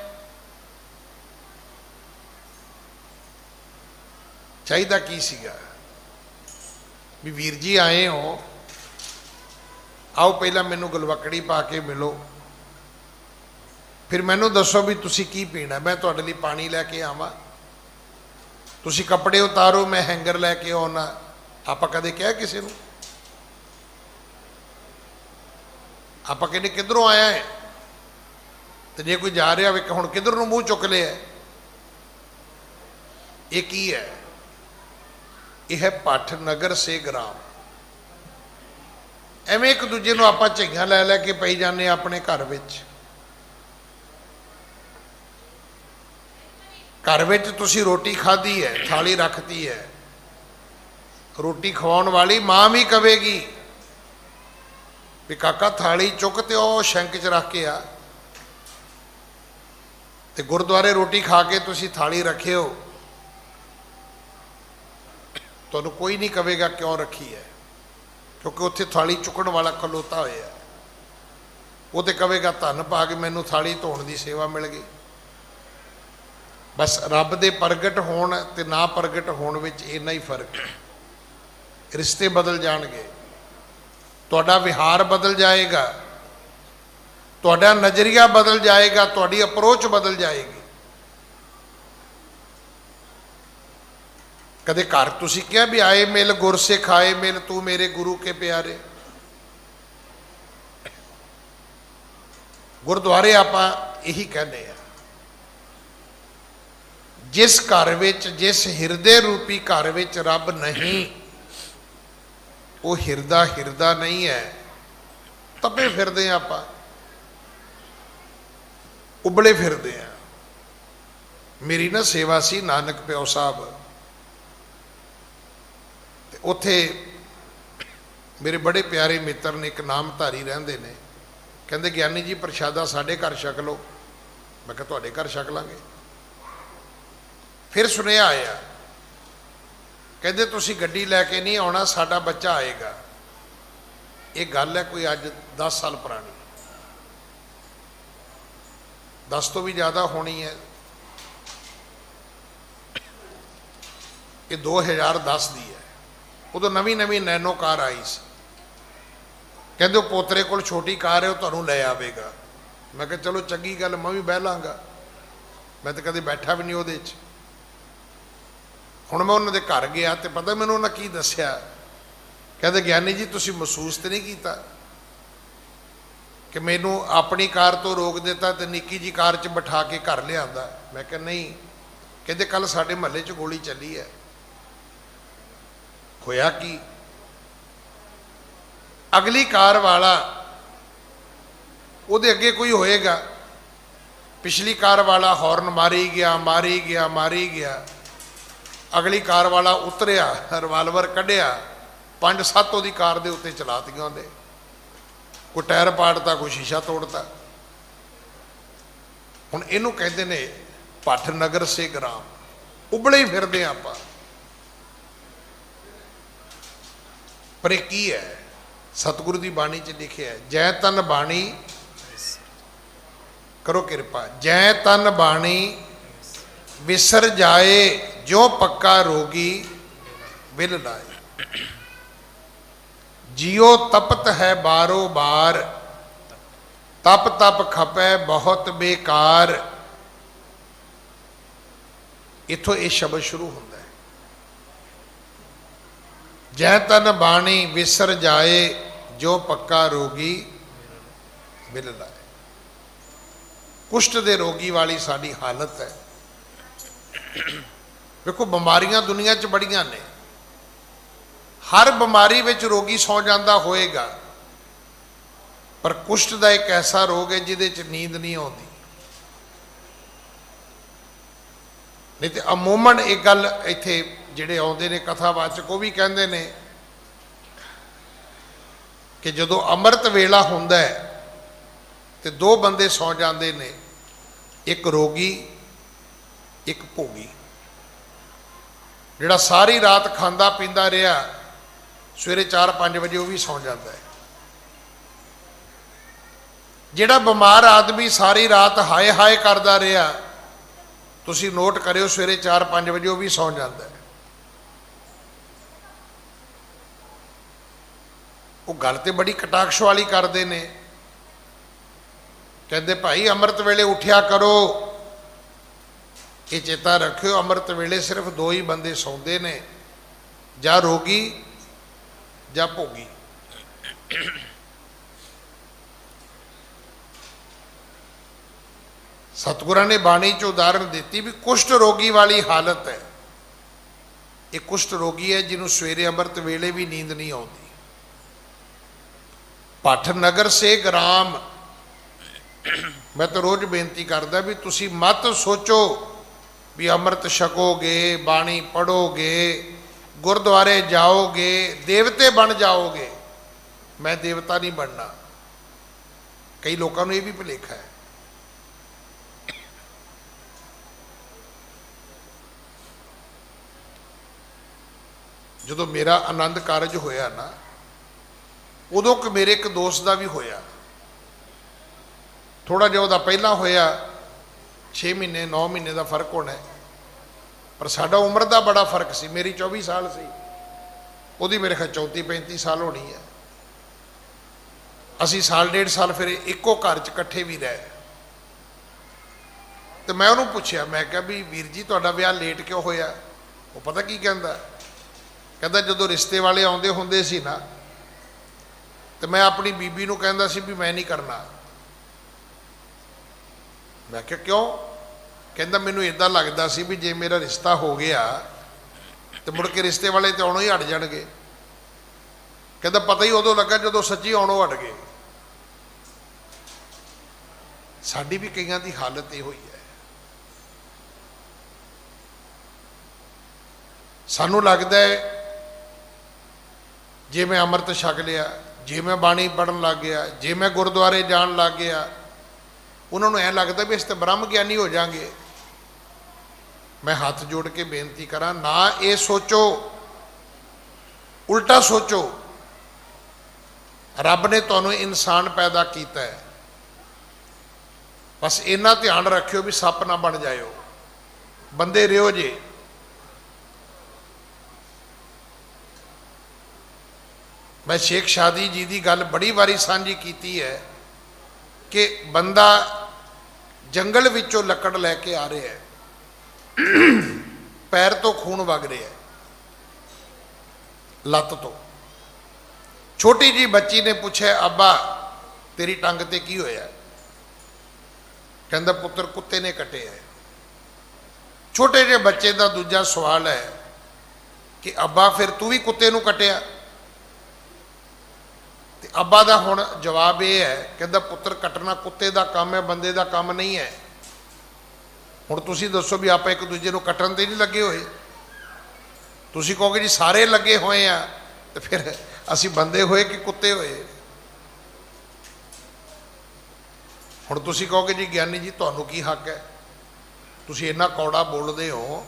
ਚਾਹੀਦਾ ਕੀ ਸੀਗਾ ਵੀ ਵੀਰ ਜੀ ਆਏ ਹੋ, ਆਓ ਪਹਿਲਾਂ ਮੈਨੂੰ ਗਲਵਕੜੀ ਪਾ ਕੇ ਮਿਲੋ, ਫਿਰ ਮੈਨੂੰ ਦੱਸੋ ਵੀ ਤੁਸੀਂ ਕੀ ਪੀਣਾ, ਮੈਂ ਤੁਹਾਡੇ ਲਈ ਪਾਣੀ ਲੈ ਕੇ ਆਵਾਂ। ਤੁਸੀਂ ਕੱਪੜੇ ਉਤਾਰੋ, ਮੈਂ ਹੈਂਗਰ ਲੈ ਕੇ ਆਉਣਾ। ਆਪਾਂ ਕਦੇ ਕਿਹਾ ਕਿਸੇ ਨੂੰ? ਆਪਾਂ ਕਹਿੰਦੇ ਕਿੱਧਰੋਂ ਆਇਆ ਹੈ? ਤੇ ਜੇ ਕੋਈ ਜਾ ਰਿਹਾ ਵੇ ਕਿ ਹੁਣ ਕਿੱਧਰ ਨੂੰ ਮੂੰਹ ਚੁੱਕ ਲਿਆ, ਇਹ ਕੀ ਹੈ? ਇਹ ਹੈ ਪੱਠ ਨਗਰ ਸੇ ਗ੍ਰਾਮ। ਐਵੇਂ ਇੱਕ ਦੂਜੇ ਨੂੰ ਆਪਾਂ ਝਈਆਂ ਲੈ ਲੈ ਕੇ ਪਈ ਜਾਂਦੇ ਆਪਣੇ ਘਰ ਵਿੱਚ। ਘਰ ਵਿੱਚ ਤੁਸੀਂ ਰੋਟੀ ਖਾਧੀ ਹੈ, ਥਾਲੀ ਰੱਖਤੀ ਹੈ, ਰੋਟੀ ਖਵਾਉਣ ਵਾਲੀ ਮਾਂ ਵੀ ਕਵੇਗੀ ਵੀ ਕਾਕਾ ਥਾਲੀ ਚੁੱਕ ਤੇ ਉਹ ਸ਼ੈਂਕ 'ਚ ਰੱਖ ਕੇ ਆ। ਤੇ ਗੁਰਦੁਆਰੇ ਰੋਟੀ ਖਾ ਕੇ ਤੁਸੀਂ ਥਾਲੀ ਰੱਖੇ ਹੋ, ਤੁਹਾਨੂੰ ਕੋਈ ਨਹੀਂ ਕਵੇਗਾ ਕਿਉਂ ਰੱਖੀ ਹੈ, ਕਿਉਂਕਿ ਉੱਥੇ ਥਾਲੀ ਚੁੱਕਣ ਵਾਲਾ ਖਲੋਤਾ ਹੋਇਆ। ਉਹ ਤੇ ਕਵੇਗਾ ਧੰਨ ਪਾ ਕੇ ਮੈਨੂੰ ਥਾਲੀ ਧੋਣ ਦੀ ਸੇਵਾ ਮਿਲ ਗਈ। ਬਸ ਰੱਬ ਦੇ ਪ੍ਰਗਟ ਹੋਣ ਤੇ ਨਾ ਪ੍ਰਗਟ ਹੋਣ ਵਿੱਚ ਇੰਨਾ ਹੀ ਫਰਕ ਹੈ। ਰਿਸ਼ਤੇ ਬਦਲ ਜਾਣਗੇ, ਤੁਹਾਡਾ ਵਿਹਾਰ ਬਦਲ ਜਾਏਗਾ, ਤੁਹਾਡਾ ਨਜ਼ਰੀਆ ਬਦਲ ਜਾਏਗਾ, ਤੁਹਾਡੀ ਅਪਰੋਚ ਬਦਲ ਜਾਏਗੀ। ਕਦੇ ਘਰ ਤੁਸੀਂ ਕਿਹਾ ਵੀ ਆਏ ਮਿਲ ਗੁਰਸਿੱਖ ਆਏ ਮਿਲ ਤੂੰ ਮੇਰੇ ਗੁਰੂ ਕੇ ਪਿਆਰੇ? ਗੁਰਦੁਆਰੇ ਆਪਾਂ ਇਹੀ ਕਹਿੰਦੇ ਆ। ਜਿਸ ਘਰ ਵਿੱਚ, ਜਿਸ ਹਿਰਦੇ ਰੂਪੀ ਘਰ ਵਿੱਚ ਰੱਬ ਨਹੀਂ, ਉਹ ਹਿਰਦਾ ਨਹੀਂ ਹੈ। ਤਪੇ ਫਿਰਦੇ ਆ ਆਪਾਂ, ਉਬਲੇ ਫਿਰਦੇ ਆ। ਮੇਰੀ ਨਾ ਸੇਵਾ ਸੀ ਨਾਨਕ ਪਿਓ ਸਾਹਿਬ, ਤੇ ਉੱਥੇ ਮੇਰੇ ਬੜੇ ਪਿਆਰੇ ਮਿੱਤਰ ਨੇ, ਇੱਕ ਨਾਮਧਾਰੀ ਰਹਿੰਦੇ ਨੇ, ਕਹਿੰਦੇ ਗਿਆਨੀ ਜੀ ਪ੍ਰਸ਼ਾਦਾ ਸਾਡੇ ਘਰ ਛਕ ਲਓ। ਮੈਂ ਕਿਹਾ ਤੁਹਾਡੇ ਘਰ ਛਕ ਲਾਂਗੇ। ਫਿਰ ਸੁਨੇਹਾ ਆਇਆ, ਕਹਿੰਦੇ ਤੁਸੀਂ ਗੱਡੀ ਲੈ ਕੇ ਨਹੀਂ ਆਉਣਾ, ਸਾਡਾ ਬੱਚਾ ਆਏਗਾ। ਇਹ ਗੱਲ ਹੈ ਕੋਈ ਅੱਜ 10 ਸਾਲ ਪੁਰਾਣੀ, 10 ਤੋਂ ਵੀ ਜ਼ਿਆਦਾ ਹੋਣੀ ਹੈ। ਇਹ 2010 ਦੀ ਹੈ। ਉਦੋਂ ਨਵੀਂ ਨੈਨੋ ਕਾਰ ਆਈ ਸੀ। ਕਹਿੰਦੇ ਉਹ ਪੋਤਰੇ ਕੋਲ ਛੋਟੀ ਕਾਰ ਹੈ, ਉਹ ਤੁਹਾਨੂੰ ਲੈ ਆਵੇਗਾ। ਮੈਂ ਕਿਹਾ ਚਲੋ ਚੰਗੀ ਗੱਲ, ਮੈਂ ਵੀ ਬਹਿ ਲਾਂਗਾ। ਮੈਂ ਤਾਂ ਕਦੇ ਬੈਠਾ ਵੀ ਨਹੀਂ ਉਹਦੇ 'ਚ। ਹੁਣ ਮੈਂ ਉਹਨਾਂ ਦੇ ਘਰ ਗਿਆ ਤੇ ਪਤਾ ਮੈਨੂੰ ਉਹਨਾਂ ਕੀ ਦੱਸਿਆ? ਕਹਿੰਦੇ ਗਿਆਨੀ ਜੀ ਤੁਸੀਂ ਮਹਿਸੂਸ ਤੇ ਨਹੀਂ ਕੀਤਾ ਕਿ ਮੈਨੂੰ ਆਪਣੀ ਕਾਰ ਤੋਂ ਰੋਕ ਦਿੱਤਾ ਤੇ ਨਿੱਕੀ ਜੀ ਕਾਰ 'ਚ ਬਿਠਾ ਕੇ ਘਰ ਲਿਆਂਦਾ? ਮੈਂ ਕਿਹਾ ਨਹੀਂ। ਕਹਿੰਦੇ ਕੱਲ ਸਾਡੇ ਮਹੱਲੇ 'ਚ ਗੋਲੀ ਚੱਲੀ ਹੈ। ਹੋਇਆ ਕੀ? ਅਗਲੀ ਕਾਰ ਵਾਲਾ, ਉਹਦੇ ਅੱਗੇ ਕੋਈ ਹੋਏਗਾ, ਪਿਛਲੀ ਕਾਰ ਵਾਲਾ ਹੌਰਨ ਮਾਰੀ ਗਿਆ। ਅਗਲੀ ਕਾਰ ਵਾਲਾ ਉਤਰਿਆ, ਰਿਵਾਲਵਰ ਕੱਢਿਆ, 5-7 ਉਹਦੀ ਕਾਰ ਦੇ ਉੱਤੇ ਚਲਾਤੀਆਂ ਉਹਦੇ। ਕੋਈ ਟਾਇਰ ਪਾੜਤਾ, ਕੋਈ ਸ਼ੀਸ਼ਾ ਤੋੜਤਾ। ਹੁਣ ਇਹਨੂੰ ਕਹਿੰਦੇ ਨੇ ਪੱਠ ਨਗਰ ਸੇ ਗ੍ਰਾਮ। ਉਬਲੇ ਹੀ ਫਿਰਦੇ ਆਪਾਂ। ਪਰ ਇਹ ਕੀ ਹੈ? ਸਤਿਗੁਰੂ ਦੀ ਬਾਣੀ 'ਚ ਲਿਖਿਆ, ਜੈ ਤਨ ਬਾਣੀ ਕਰੋ ਕਿਰਪਾ, ਜੈ ਤਨ ਬਾਣੀ ਵਿਸਰ ਜਾਏ, ਜੋ ਪੱਕਾ ਰੋਗੀ ਵਿਲ ਲਾਏ। ਜਿਉ ਤਪਤ ਹੈ ਬਾਰੋ ਬਾਰ, ਤਪ ਖਪੈ ਬਹੁਤ ਬੇਕਾਰ। ਇੱਥੋਂ ਇਹ ਸ਼ਬਦ ਸ਼ੁਰੂ ਹੁੰਦਾ ਹੈ, ਜੈ ਤਨ ਬਾਣੀ ਵਿਸਰ ਜਾਏ, ਜੋ ਪੱਕਾ ਰੋਗੀ ਵਿਲ ਲਾਏ। ਕੁਸ਼ਟ ਦੇ ਰੋਗੀ ਵਾਲੀ ਸਾਡੀ ਹਾਲਤ ਹੈ। ਵੇਖੋ ਬਿਮਾਰੀਆਂ ਦੁਨੀਆ 'ਚ ਬੜੀਆਂ ਨੇ, ਹਰ ਬਿਮਾਰੀ ਵਿੱਚ ਰੋਗੀ ਸੌ ਜਾਂਦਾ ਹੋਏਗਾ, ਪਰ ਕੁਸ਼ਟ ਦਾ ਇੱਕ ਐਸਾ ਰੋਗ ਹੈ ਜਿਹਦੇ 'ਚ ਨੀਂਦ ਨਹੀਂ ਆਉਂਦੀ। ਨਹੀਂ ਤੇ ਅਮੂਮਨ ਇਹ ਗੱਲ ਇੱਥੇ ਜਿਹੜੇ ਆਉਂਦੇ ਨੇ ਕਥਾਵਾਚਕ, ਉਹ ਵੀ ਕਹਿੰਦੇ ਨੇ ਕਿ ਜਦੋਂ ਅੰਮ੍ਰਿਤ ਵੇਲਾ ਹੁੰਦਾ ਹੈ ਤੇ 2 ਬੰਦੇ ਸੌ ਜਾਂਦੇ ਨੇ, ਇੱਕ ਰੋਗੀ, ਇੱਕ ਭੋਗੀ। ਜਿਹੜਾ ਸਾਰੀ ਰਾਤ ਖਾਂਦਾ ਪੀਂਦਾ ਰਿਹਾ, ਸਵੇਰੇ 4-5 ਵਜੇ ਉਹ ਵੀ ਸੌ ਜਾਂਦਾ ਹੈ। ਜਿਹੜਾ ਬਿਮਾਰ ਆਦਮੀ ਸਾਰੀ ਰਾਤ ਹਾਏ ਹਾਏ ਕਰਦਾ ਰਿਹਾ, ਤੁਸੀਂ ਨੋਟ ਕਰਿਓ, ਸਵੇਰੇ 4-5 ਵਜੇ ਉਹ ਵੀ ਸੌ ਜਾਂਦਾ ਹੈ। ਉਹ ਗੱਲ ਤੇ ਬੜੀ ਕਟਾਕਸ਼ ਵਾਲੀ ਕਰਦੇ ਨੇ, ਕਹਿੰਦੇ ਭਾਈ ਅੰਮ੍ਰਿਤ ਵੇਲੇ ਉੱਠਿਆ ਕਰੋ। ਇਹ ਚੇਤਾ ਰੱਖਿਓ, ਅੰਮ੍ਰਿਤ ਵੇਲੇ ਸਿਰਫ 2 ਹੀ ਬੰਦੇ ਸੌਂਦੇ ਨੇ, ਜਾਂ ਰੋਗੀ ਜਾਂ ਭੋਗੀ। ਸਤਿਗੁਰਾਂ ਨੇ ਬਾਣੀ 'ਚ ਉਦਾਹਰਣ ਦਿੱਤੀ ਵੀ ਕੁਸ਼ਟ ਰੋਗੀ ਵਾਲੀ ਹਾਲਤ ਹੈ। ਇਹ ਕੁਸ਼ਟ ਰੋਗੀ ਹੈ ਜਿਹਨੂੰ ਸਵੇਰੇ ਅੰਮ੍ਰਿਤ ਵੇਲੇ ਵੀ ਨੀਂਦ ਨਹੀਂ ਆਉਂਦੀ। ਭੱਠ ਨਗਰ ਸੇ ਗ੍ਰਾਮ, ਮੈਂ ਤਾਂ ਰੋਜ਼ ਬੇਨਤੀ ਕਰਦਾ ਵੀ ਤੁਸੀਂ ਮਤ ਸੋਚੋ ਵੀ ਅੰਮ੍ਰਿਤ ਛਕੋਗੇ, ਬਾਣੀ ਪੜ੍ਹੋਗੇ, ਗੁਰਦੁਆਰੇ ਜਾਓਗੇ, ਦੇਵਤੇ ਬਣ ਜਾਓਗੇ। ਮੈਂ ਦੇਵਤਾ ਨਹੀਂ ਬਣਨਾ। ਕਈ ਲੋਕਾਂ ਨੂੰ ਇਹ ਵੀ ਭੁਲੇਖਾ ਹੈ। ਜਦੋਂ ਮੇਰਾ ਆਨੰਦ ਕਾਰਜ ਹੋਇਆ ਨਾ, ਉਦੋਂ ਕਿ ਮੇਰੇ ਇੱਕ ਦੋਸਤ ਦਾ ਵੀ ਹੋਇਆ। ਥੋੜਾ ਜਿਹਾ ਉਹਦਾ ਪਹਿਲਾਂ ਹੋਇਆ, 6 ਮਹੀਨੇ 9 ਮਹੀਨੇ ਦਾ ਫਰਕ ਹੋਣਾ, ਪਰ ਸਾਡਾ ਉਮਰ ਦਾ ਬੜਾ ਫਰਕ ਸੀ। ਮੇਰੀ 24 ਸਾਲ ਸੀ, ਉਹਦੀ ਮੇਰੇ ਖਿਆਲ 34-35 ਸਾਲ ਹੋਣੀ ਹੈ। ਅਸੀਂ ਸਾਲ ਡੇਢ ਸਾਲ ਫਿਰ ਇੱਕੋ ਘਰ 'ਚ ਇਕੱਠੇ ਵੀ ਰਹੇ। ਤੇ ਮੈਂ ਉਹਨੂੰ ਪੁੱਛਿਆ, ਮੈਂ ਕਿਹਾ ਵੀ ਵੀਰ ਜੀ ਤੁਹਾਡਾ ਵਿਆਹ ਲੇਟ ਕਿਉਂ ਹੋਇਆ? ਉਹ ਪਤਾ ਕੀ ਕਹਿੰਦਾ? ਕਹਿੰਦਾ ਜਦੋਂ ਰਿਸ਼ਤੇ ਵਾਲੇ ਆਉਂਦੇ ਹੁੰਦੇ ਸੀ ਨਾ, ਤੇ ਮੈਂ ਆਪਣੀ ਬੀਬੀ ਨੂੰ ਕਹਿੰਦਾ ਸੀ ਵੀ ਮੈਂ ਨਹੀਂ ਕਰਨਾ। ਮੈਂ ਕਿਹਾ ਕਿਉਂ? ਕਹਿੰਦਾ ਮੈਨੂੰ ਇਦਾਂ ਲੱਗਦਾ ਸੀ ਵੀ ਜੇ ਮੇਰਾ ਰਿਸ਼ਤਾ ਹੋ ਗਿਆ ਤੇ ਮੁੜ ਕੇ ਰਿਸ਼ਤੇ ਵਾਲੇ ਤੇ ਆਉਣੋਂ ਹੀ ਹਟ ਜਾਣਗੇ। ਕਹਿੰਦਾ ਪਤਾ ਹੀ ਉਦੋਂ ਲੱਗਾ ਜਦੋਂ ਸੱਚੀ ਆਉਣੋਂ ਹਟ ਗਏ। ਸਾਡੀ ਵੀ ਕਈਆਂ ਦੀ ਹਾਲਤ ਇਹ ਹੋਈ ਹੈ। ਸਾਨੂੰ ਲੱਗਦਾ ਹੈ ਜੇ ਮੈਂ ਅੰਮ੍ਰਿਤ ਛਕ ਲਿਆ, ਜੇ ਮੈਂ ਬਾਣੀ ਪੜ੍ਹਨ ਲੱਗ ਗਿਆ, ਜੇ ਮੈਂ ਗੁਰਦੁਆਰੇ ਜਾਣ ਲੱਗ ਗਿਆ, ਉਹਨਾਂ ਨੂੰ ਐਂ ਲੱਗਦਾ ਵੀ ਅਸੀਂ ਤਾਂ ਬ੍ਰਹਮ ਗਿਆਨੀ ਹੋ ਜਾਾਂਗੇ। ਮੈਂ ਹੱਥ ਜੋੜ ਕੇ ਬੇਨਤੀ ਕਰਾਂ, ਨਾ ਇਹ ਸੋਚੋ, ਉਲਟਾ ਸੋਚੋ। ਰੱਬ ਨੇ ਤੁਹਾਨੂੰ ਇਨਸਾਨ ਪੈਦਾ ਕੀਤਾ ਹੈ, ਬਸ ਇੰਨਾ ਧਿਆਨ ਰੱਖਿਓ ਵੀ ਸੱਪ ਨਾ ਬਣ ਜਾਇਓ, ਬੰਦੇ ਰਿਓ ਜੇ। ਮੈਂ ਸ਼ੇਖ ਸ਼ਾਦੀ ਜੀ ਦੀ ਗੱਲ ਬੜੀ ਵਾਰੀ ਸਾਂਝੀ ਕੀਤੀ ਹੈ ਕਿ ਬੰਦਾ ਜੰਗਲ ਵਿੱਚੋਂ ਲੱਕੜ ਲੈ ਕੇ ਆ ਰਿਹਾ ਹੈ, ਪੈਰ ਤੋਂ ਖੂਨ ਵਗ ਰਿਹਾ ਹੈ, ਲੱਤ ਤੋਂ। ਛੋਟੀ ਜੀ ਬੱਚੀ ਨੇ ਪੁੱਛਿਆ, ਅੱਬਾ ਤੇਰੀ ਟੰਗ ਤੇ ਕੀ ਹੋਇਆ? ਕਹਿੰਦਾ ਪੁੱਤਰ ਕੁੱਤੇ ਨੇ ਕੱਟਿਆ ਹੈ। ਛੋਟੇ ਜਿਹੇ ਬੱਚੇ ਦਾ ਦੂਜਾ ਸਵਾਲ ਹੈ ਕਿ ਅੱਬਾ ਫਿਰ ਤੂੰ ਵੀ ਕੁੱਤੇ ਨੂੰ ਕੱਟਿਆ? ਤੇ ਅੱਬਾ ਦਾ ਹੁਣ ਜਵਾਬ ਇਹ ਹੈ, ਕਹਿੰਦਾ ਪੁੱਤਰ ਕੱਟਣਾ ਕੁੱਤੇ ਦਾ ਕੰਮ ਹੈ, ਬੰਦੇ ਦਾ ਕੰਮ ਨਹੀਂ ਹੈ। ਹੁਣ ਤੁਸੀਂ ਦੱਸੋ ਵੀ ਆਪਾਂ ਇੱਕ ਦੂਜੇ ਨੂੰ ਕੱਟਣ ਤੇ ਨਹੀਂ ਲੱਗੇ ਹੋਏ? ਤੁਸੀਂ ਕਹੋਗੇ ਜੀ ਸਾਰੇ ਲੱਗੇ ਹੋਏ ਆ, ਤੇ ਫਿਰ ਅਸੀਂ ਬੰਦੇ ਹੋਏ ਕਿ ਕੁੱਤੇ ਹੋਏ? ਹੁਣ ਤੁਸੀਂ ਕਹੋਗੇ ਜੀ ਗਿਆਨੀ ਜੀ ਤੁਹਾਨੂੰ ਕੀ ਹੱਕ ਹੈ? ਤੁਸੀਂ ਇੰਨਾ ਕੌੜਾ ਬੋਲਦੇ ਹੋ,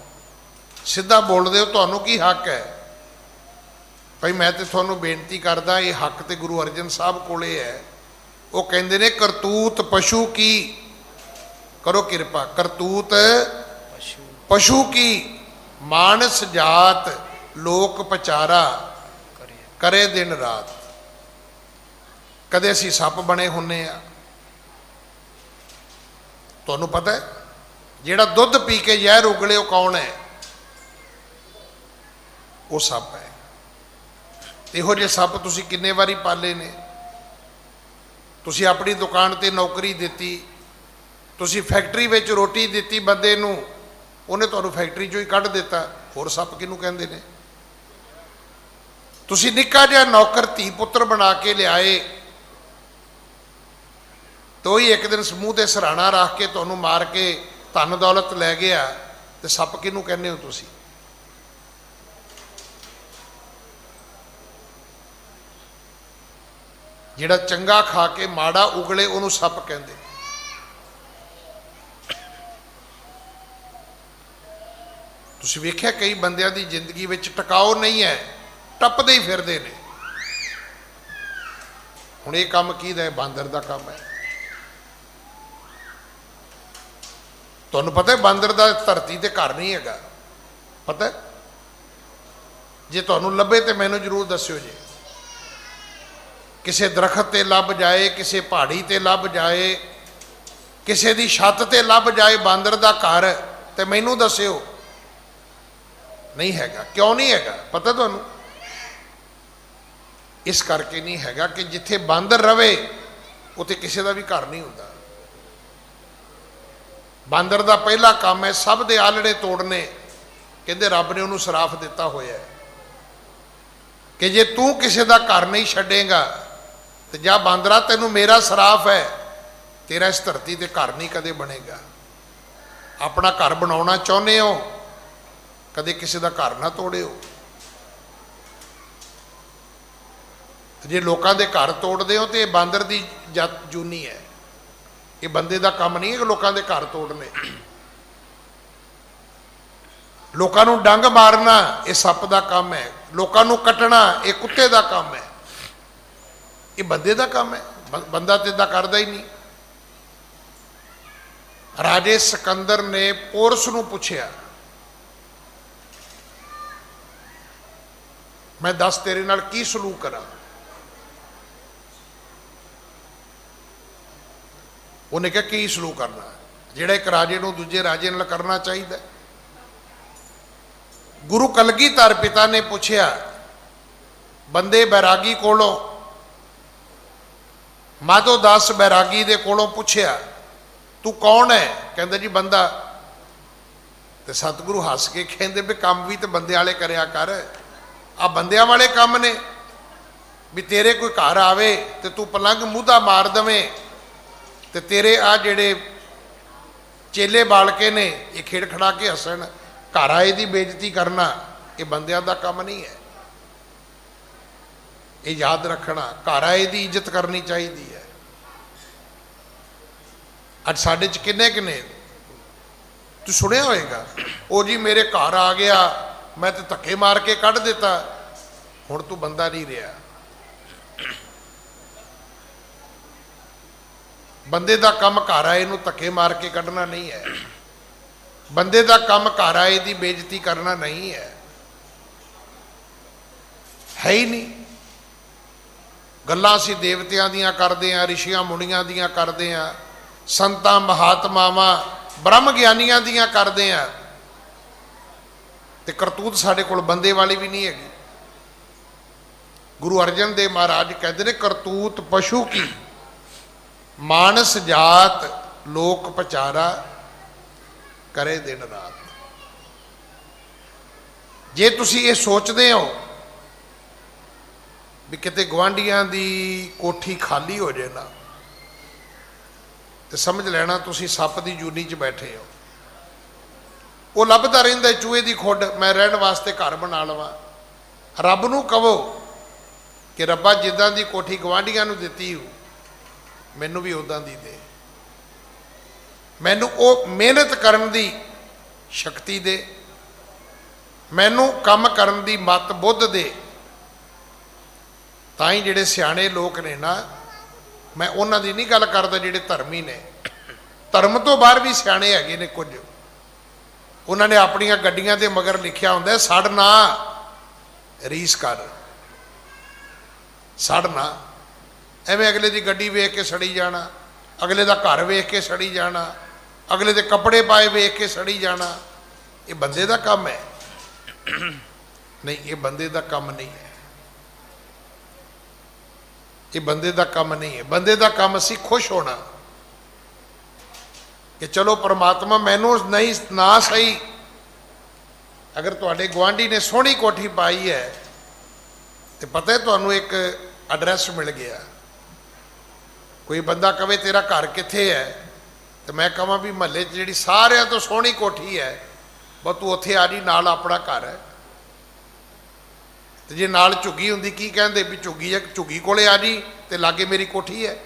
ਸਿੱਧਾ ਬੋਲਦੇ ਹੋ, ਤੁਹਾਨੂੰ ਕੀ ਹੱਕ ਹੈ? ਭਾਈ ਮੈਂ ਤੇ ਤੁਹਾਨੂੰ ਬੇਨਤੀ ਕਰਦਾ, ਇਹ ਹੱਕ ਤੇ ਗੁਰੂ ਅਰਜਨ ਸਾਹਿਬ ਕੋਲੇ ਹੈ। ਉਹ ਕਹਿੰਦੇ ਨੇ ਕਰਤੂਤ ਪਸ਼ੂ ਕੀ, ਕਰੋ ਕਿਰਪਾ, ਕਰਤੂਤ ਪਸ਼ੂ ਕੀ, ਮਾਨਸ ਜਾਤ ਲੋਕ ਪਚਾਰਾ ਕਰੇ ਦਿਨ ਰਾਤ। ਕਦੇ ਅਸੀਂ ਸੱਪ ਬਣੇ ਹੁੰਨੇ ਆ। ਤੁਹਾਨੂੰ ਪਤਾ ਹੈ ਜਿਹੜਾ ਦੁੱਧ ਪੀ ਕੇ ਜ਼ਹਿਰ ਉਗਲੇ ਉਹ ਕੌਣ ਹੈ? ਉਹ ਸੱਪ ਹੈ। ਇਹੋ ਜਿਹੇ ਸੱਪ ਤੁਸੀਂ ਕਿੰਨੇ ਵਾਰੀ ਪਾਲੇ ਨੇ? ਤੁਸੀਂ ਆਪਣੀ ਦੁਕਾਨ ਤੇ ਨੌਕਰੀ ਦਿੱਤੀ, ਤੁਸੀਂ ਫੈਕਟਰੀ ਵਿੱਚ ਰੋਟੀ ਦਿੱਤੀ ਬੰਦੇ ਨੂੰ, ਉਹਨੇ ਤੁਹਾਨੂੰ ਫੈਕਟਰੀ ਚੋਂ ਹੀ ਕੱਢ ਦਿੱਤਾ। ਹੋਰ ਸੱਪ ਕਿਹਨੂੰ ਕਹਿੰਦੇ ਨੇ? ਤੁਸੀਂ ਨਿੱਕਾ ਜਿਹਾ ਨੌਕਰ ਧੀ ਪੁੱਤਰ ਬਣਾ ਕੇ ਲਿਆਏ, ਤੋ ਹੀ ਇੱਕ ਦਿਨ ਸਮੂਹ ਤੇ ਸਰਾਣਾ ਰੱਖ ਕੇ ਤੁਹਾਨੂੰ ਮਾਰ ਕੇ ਧਨ ਦੌਲਤ ਲੈ ਗਿਆ, ਤੇ ਸੱਪ ਕਿਹਨੂੰ ਕਹਿੰਦੇ ਹੋ ਤੁਸੀਂ? ਜਿਹੜਾ ਚੰਗਾ ਖਾ ਕੇ ਮਾੜਾ ਉਗਲੇ ਉਹਨੂੰ ਸੱਪ ਕਹਿੰਦੇ। ਤੁਸੀਂ ਵੇਖਿਆ ਕਈ ਬੰਦਿਆਂ ਦੀ ਜ਼ਿੰਦਗੀ ਵਿੱਚ ਟਿਕਾਓ ਨਹੀਂ ਹੈ, ਟੱਪਦੇ ਹੀ ਫਿਰਦੇ ਨੇ। ਹੁਣ ਇਹ ਕੰਮ ਕਿਹਦਾ ਹੈ? ਬਾਂਦਰ ਦਾ ਕੰਮ ਹੈ। ਤੁਹਾਨੂੰ ਪਤਾ ਹੈ ਬਾਂਦਰ ਦਾ ਧਰਤੀ ਤੇ ਘਰ ਨਹੀਂ ਹੈਗਾ? ਪਤਾ? ਜੇ ਤੁਹਾਨੂੰ ਲੱਭੇ ਤੇ ਮੈਨੂੰ ਜ਼ਰੂਰ ਦੱਸਿਓ ਜੀ। ਕਿਸੇ ਦਰਖਤ ਤੇ ਲੱਭ ਜਾਏ, ਕਿਸੇ ਪਹਾੜੀ ਤੇ ਲੱਭ ਜਾਏ, ਕਿਸੇ ਦੀ ਛੱਤ ਤੇ ਲੱਭ ਜਾਏ ਬਾਂਦਰ ਦਾ ਘਰ, ਤੇ ਮੈਨੂੰ ਦੱਸਿਓ। ਨਹੀਂ ਹੈਗਾ। ਕਿਉਂ ਨਹੀਂ ਹੈਗਾ ਪਤਾ ਤੁਹਾਨੂੰ? ਇਸ ਕਰਕੇ ਨਹੀਂ ਹੈਗਾ ਕਿ ਜਿੱਥੇ ਬਾਂਦਰ ਰਵੇ ਉੱਥੇ ਕਿਸੇ ਦਾ ਵੀ ਘਰ ਨਹੀਂ ਹੁੰਦਾ। ਬਾਂਦਰ ਦਾ ਪਹਿਲਾ ਕੰਮ ਹੈ ਸਭ ਦੇ ਆਲੜੇ ਤੋੜਨੇ। ਕਹਿੰਦੇ ਰੱਬ ਨੇ ਉਹਨੂੰ ਸਰਾਫ ਦਿੱਤਾ ਹੋਇਆ ਹੈ ਕਿ ਜੇ ਤੂੰ ਕਿਸੇ ਦਾ ਘਰ ਨਹੀਂ ਛੱਡੇਗਾ ਤੇ ਜਾ ਬਾਂਦਰਾ, ਤੈਨੂੰ ਮੇਰਾ ਸਰਾਫ ਹੈ, ਤੇਰਾ ਇਸ ਧਰਤੀ ਤੇ ਘਰ ਨਹੀਂ ਕਦੇ ਬਣੇਗਾ। ਆਪਣਾ ਘਰ ਬਣਾਉਣਾ ਚਾਹੁੰਦੇ ਹੋ, ਕਦੇ ਕਿਸੇ ਦਾ ਘਰ ਨਾ ਤੋੜਿਓ। ਜੇ ਲੋਕਾਂ ਦੇ ਘਰ ਤੋੜਦੇ ਹੋ ਤੇ ਇਹ ਬਾਂਦਰ ਦੀ ਜੂਨੀ ਹੈ, ਇਹ ਬੰਦੇ ਦਾ ਕੰਮ ਨਹੀਂ ਹੈ ਕਿ ਲੋਕਾਂ ਦੇ ਘਰ ਤੋੜਨੇ। ਲੋਕਾਂ ਨੂੰ ਡੰਗ ਮਾਰਨਾ ਇਹ ਸੱਪ ਦਾ ਕੰਮ ਹੈ, ਲੋਕਾਂ ਨੂੰ ਕੱਟਣਾ ਇਹ ਕੁੱਤੇ ਦਾ ਕੰਮ ਹੈ, ਇਹ ਬੰਦੇ ਦਾ ਕੰਮ ਹੈ। ਬੰਦਾ ਤੇ ਇਦਾਂ ਕਰਦਾ ਹੀ ਨਹੀਂ। ਰਾਜੇ ਸਿਕੰਦਰ ਨੇ ਪੋਰਸ ਨੂੰ ਪੁੱਛਿਆ, ਮੈਂ ਦੱਸ ਤੇਰੇ ਨਾਲ ਕੀ ਸਲੂਕ ਕਰਾਂ। ਉਹਨੇ ਕਿਹਾ ਕੀ ਸਲੂਕ ਕਰਨਾ, ਜਿਹੜਾ ਇੱਕ ਰਾਜੇ ਨੂੰ ਦੂਜੇ ਰਾਜੇ ਨਾਲ ਕਰਨਾ ਚਾਹੀਦਾ। ਗੁਰੂ ਕਲਗੀਧਰ ਪਿਤਾ ਨੇ ਪੁੱਛਿਆ ਬੰਦੇ ਬੈਰਾਗੀ ਕੋਲੋਂ, ਮਾਧੋ ਦਾਸ ਬੈਰਾਗੀ ਦੇ ਕੋਲੋਂ ਪੁੱਛਿਆ ਤੂੰ ਕੌਣ ਹੈ? ਕਹਿੰਦਾ ਜੀ ਬੰਦਾ। ਤੇ ਸਤਿਗੁਰੂ ਹੱਸ ਕੇ ਕਹਿੰਦੇ ਵੀ ਕੰਮ ਵੀ ਤੇ ਬੰਦੇ ਵਾਲੇ ਕਰਿਆ ਕਰ, ਆ ਬੰਦਿਆਂ ਵਾਲੇ ਕੰਮ ਨੇ ਵੀ ਤੇਰੇ ਕੋਈ ਘਰ ਆਵੇ ਤੇ ਤੂੰ ਪਲੰਘ ਮੂਧਾ ਮਾਰ ਦਵੇਂ ਤੇ ਤੇਰੇ ਆ ਜਿਹੜੇ ਚੇਲੇ ਬਾਲਕੇ ਨੇ ਇਹ ਖੇਡ ਖੜਾ ਕੇ ਹੱਸਣ, ਘਰ ਆਏ ਦੀ ਬੇਇੱਜ਼ਤੀ ਕਰਨਾ ਇਹ ਬੰਦਿਆਂ ਦਾ ਕੰਮ ਨਹੀਂ ਹੈ। ਇਹ ਯਾਦ ਰੱਖਣਾ, ਘਰ ਆਏ ਦੀ ਇੱਜ਼ਤ ਕਰਨੀ ਚਾਹੀਦੀ ਹੈ। ਅੱਜ ਸਾਡੇ 'ਚ ਕਿੰਨੇ ਤੂੰ ਸੁਣਿਆ ਹੋਏਗਾ, ਉਹ ਜੀ ਮੇਰੇ ਘਰ ਆ ਗਿਆ ਮੈਂ ਤੇ ਧੱਕੇ ਮਾਰ ਕੇ ਕੱਢ ਦਿੱਤਾ, ਹੁਣ ਤੂੰ ਬੰਦਾ ਨਹੀਂ ਰਿਹਾ। ਬੰਦੇ ਦਾ ਕੰਮ ਘਰ ਆਏ ਨੂੰ ਧੱਕੇ ਮਾਰ ਕੇ ਕੱਢਣਾ ਨਹੀਂ ਹੈ, ਬੰਦੇ ਦਾ ਕੰਮ ਘਰ ਆਏ ਦੀ ਬੇਇੱਜ਼ਤੀ ਕਰਨਾ ਨਹੀਂ ਹੈ ਹੀ ਨਹੀਂ। ਗੱਲਾਂ ਅਸੀਂ ਦੇਵਤਿਆਂ ਦੀਆਂ ਕਰਦੇ ਹਾਂ, ਰਿਸ਼ੀਆਂ ਮੁਨੀਆਂ ਦੀਆਂ ਕਰਦੇ ਹਾਂ, ਸੰਤਾਂ ਮਹਾਤਮਾਵਾਂ ਬ੍ਰਹਮ ਗਿਆਨੀਆਂ ਦੀਆਂ ਕਰਦੇ ਹਾਂ, ਤੇ ਕਰਤੂਤ ਸਾਡੇ ਕੋਲ ਬੰਦੇ ਵਾਲੀ ਵੀ ਨਹੀਂ ਹੈਗੀ। ਗੁਰੂ ਅਰਜਨ ਦੇਵ ਮਹਾਰਾਜ ਕਹਿੰਦੇ ਨੇ ਕਰਤੂਤ ਪਸ਼ੂ ਕੀ, ਮਾਨਸ ਜਾਤ ਲੋਕ ਪਚਾਰਾ ਕਰੇ ਦਿਨ ਰਾਤ। ਜੇ ਤੁਸੀਂ ਇਹ ਸੋਚਦੇ ਹੋ ਵੀ ਕਿਤੇ ਗੁਆਂਢੀਆਂ ਦੀ ਕੋਠੀ ਖਾਲੀ ਹੋ ਜਾਏ ਨਾ, ਤੇ ਸਮਝ ਲੈਣਾ ਤੁਸੀਂ ਸੱਪ ਦੀ ਜੂਨੀ 'ਚ ਬੈਠੇ ਹੋ। ਉਹ ਲੱਭਦਾ ਰਹਿੰਦਾ ਚੂਹੇ ਦੀ ਖੁੱਡ, ਮੈਂ ਰਹਿਣ ਵਾਸਤੇ ਘਰ ਬਣਾ ਲਵਾਂ। ਰੱਬ ਨੂੰ ਕਹੋ ਕਿ ਰੱਬਾ ਜਿੱਦਾਂ ਦੀ ਕੋਠੀ ਗੁਆਂਢੀਆਂ ਨੂੰ ਦਿੱਤੀ ਮੈਨੂੰ ਵੀ ਉਦਾਂ ਦੀ ਦੇ, ਮੈਨੂੰ ਉਹ ਮਿਹਨਤ ਕਰਨ ਦੀ ਸ਼ਕਤੀ ਦੇ, ਮੈਨੂੰ ਕੰਮ ਕਰਨ ਦੀ ਮੱਤ ਬੁੱਧ ਦੇ। ਤਾਂ ਹੀ ਜਿਹੜੇ ਸਿਆਣੇ ਲੋਕ ਨੇ ਨਾ, ਮੈਂ ਉਹਨਾਂ ਦੀ ਨਹੀਂ ਗੱਲ ਕਰਦਾ ਜਿਹੜੇ ਧਰਮੀ ਨੇ, ਧਰਮ ਤੋਂ ਬਾਹਰ ਵੀ ਸਿਆਣੇ ਹੈਗੇ ਨੇ ਕੁਝ। ਉਹਨਾਂ ਨੇ ਆਪਣੀਆਂ ਗੱਡੀਆਂ ਦੇ ਮਗਰ ਲਿਖਿਆ ਹੁੰਦਾ ਸੜ ਨਾ ਰੀਸ ਕਰ, ਸੜ ਨਾ। ਐਵੇਂ ਅਗਲੇ ਦੀ ਗੱਡੀ ਵੇਖ ਕੇ ਸੜੀ ਜਾਣਾ, ਅਗਲੇ ਦਾ ਘਰ ਵੇਖ ਕੇ ਸੜੀ ਜਾਣਾ, ਅਗਲੇ ਦੇ ਕੱਪੜੇ ਪਾਏ ਵੇਖ ਕੇ ਸੜੀ ਜਾਣਾ। ਇਹ ਬੰਦੇ ਦਾ ਕੰਮ ਹੈ? ਨਹੀਂ, ਇਹ ਬੰਦੇ ਦਾ ਕੰਮ ਨਹੀਂ ਹੈ, ਇਹ ਬੰਦੇ ਦਾ ਕੰਮ ਨਹੀਂ ਹੈ। ਬੰਦੇ ਦਾ ਕੰਮ ਅਸੀਂ ਖੁਸ਼ ਹੋਣਾ ਕਿ ਚਲੋ ਪ੍ਰਮਾਤਮਾ ਮੈਨੂੰ ਨਹੀਂ ਨਾ ਸਹੀ, ਅਗਰ ਤੁਹਾਡੇ ਗੁਆਂਢੀ ਨੇ ਸੋਹਣੀ ਕੋਠੀ ਪਾਈ ਹੈ ਤੇ ਪਤਾ ਹੈ ਤੁਹਾਨੂੰ ਇੱਕ ਐਡਰੈਸ ਮਿਲ ਗਿਆ, ਕੋਈ ਬੰਦਾ ਕਵੇ ਤੇਰਾ ਘਰ ਕਿੱਥੇ ਹੈ, ਤੇ ਮੈਂ ਕਹਾਂ ਵੀ ਮਹੱਲੇ 'ਚ ਜਿਹੜੀ ਸਾਰਿਆਂ ਤੋਂ ਸੋਹਣੀ ਕੋਠੀ ਹੈ ਬਸ ਤੂੰ ਉੱਥੇ ਆ ਜੀ, ਨਾਲ ਆਪਣਾ ਘਰ ਹੈ। ਤੇ ਜੇ ਨਾਲ ਝੁੱਗੀ ਹੁੰਦੀ ਕੀ ਕਹਿੰਦੇ ਵੀ ਝੁੱਗੀ ਕੋਲੇ ਆ ਜੀ ਤੇ ਲਾਗੇ ਮੇਰੀ ਕੋਠੀ ਹੈ।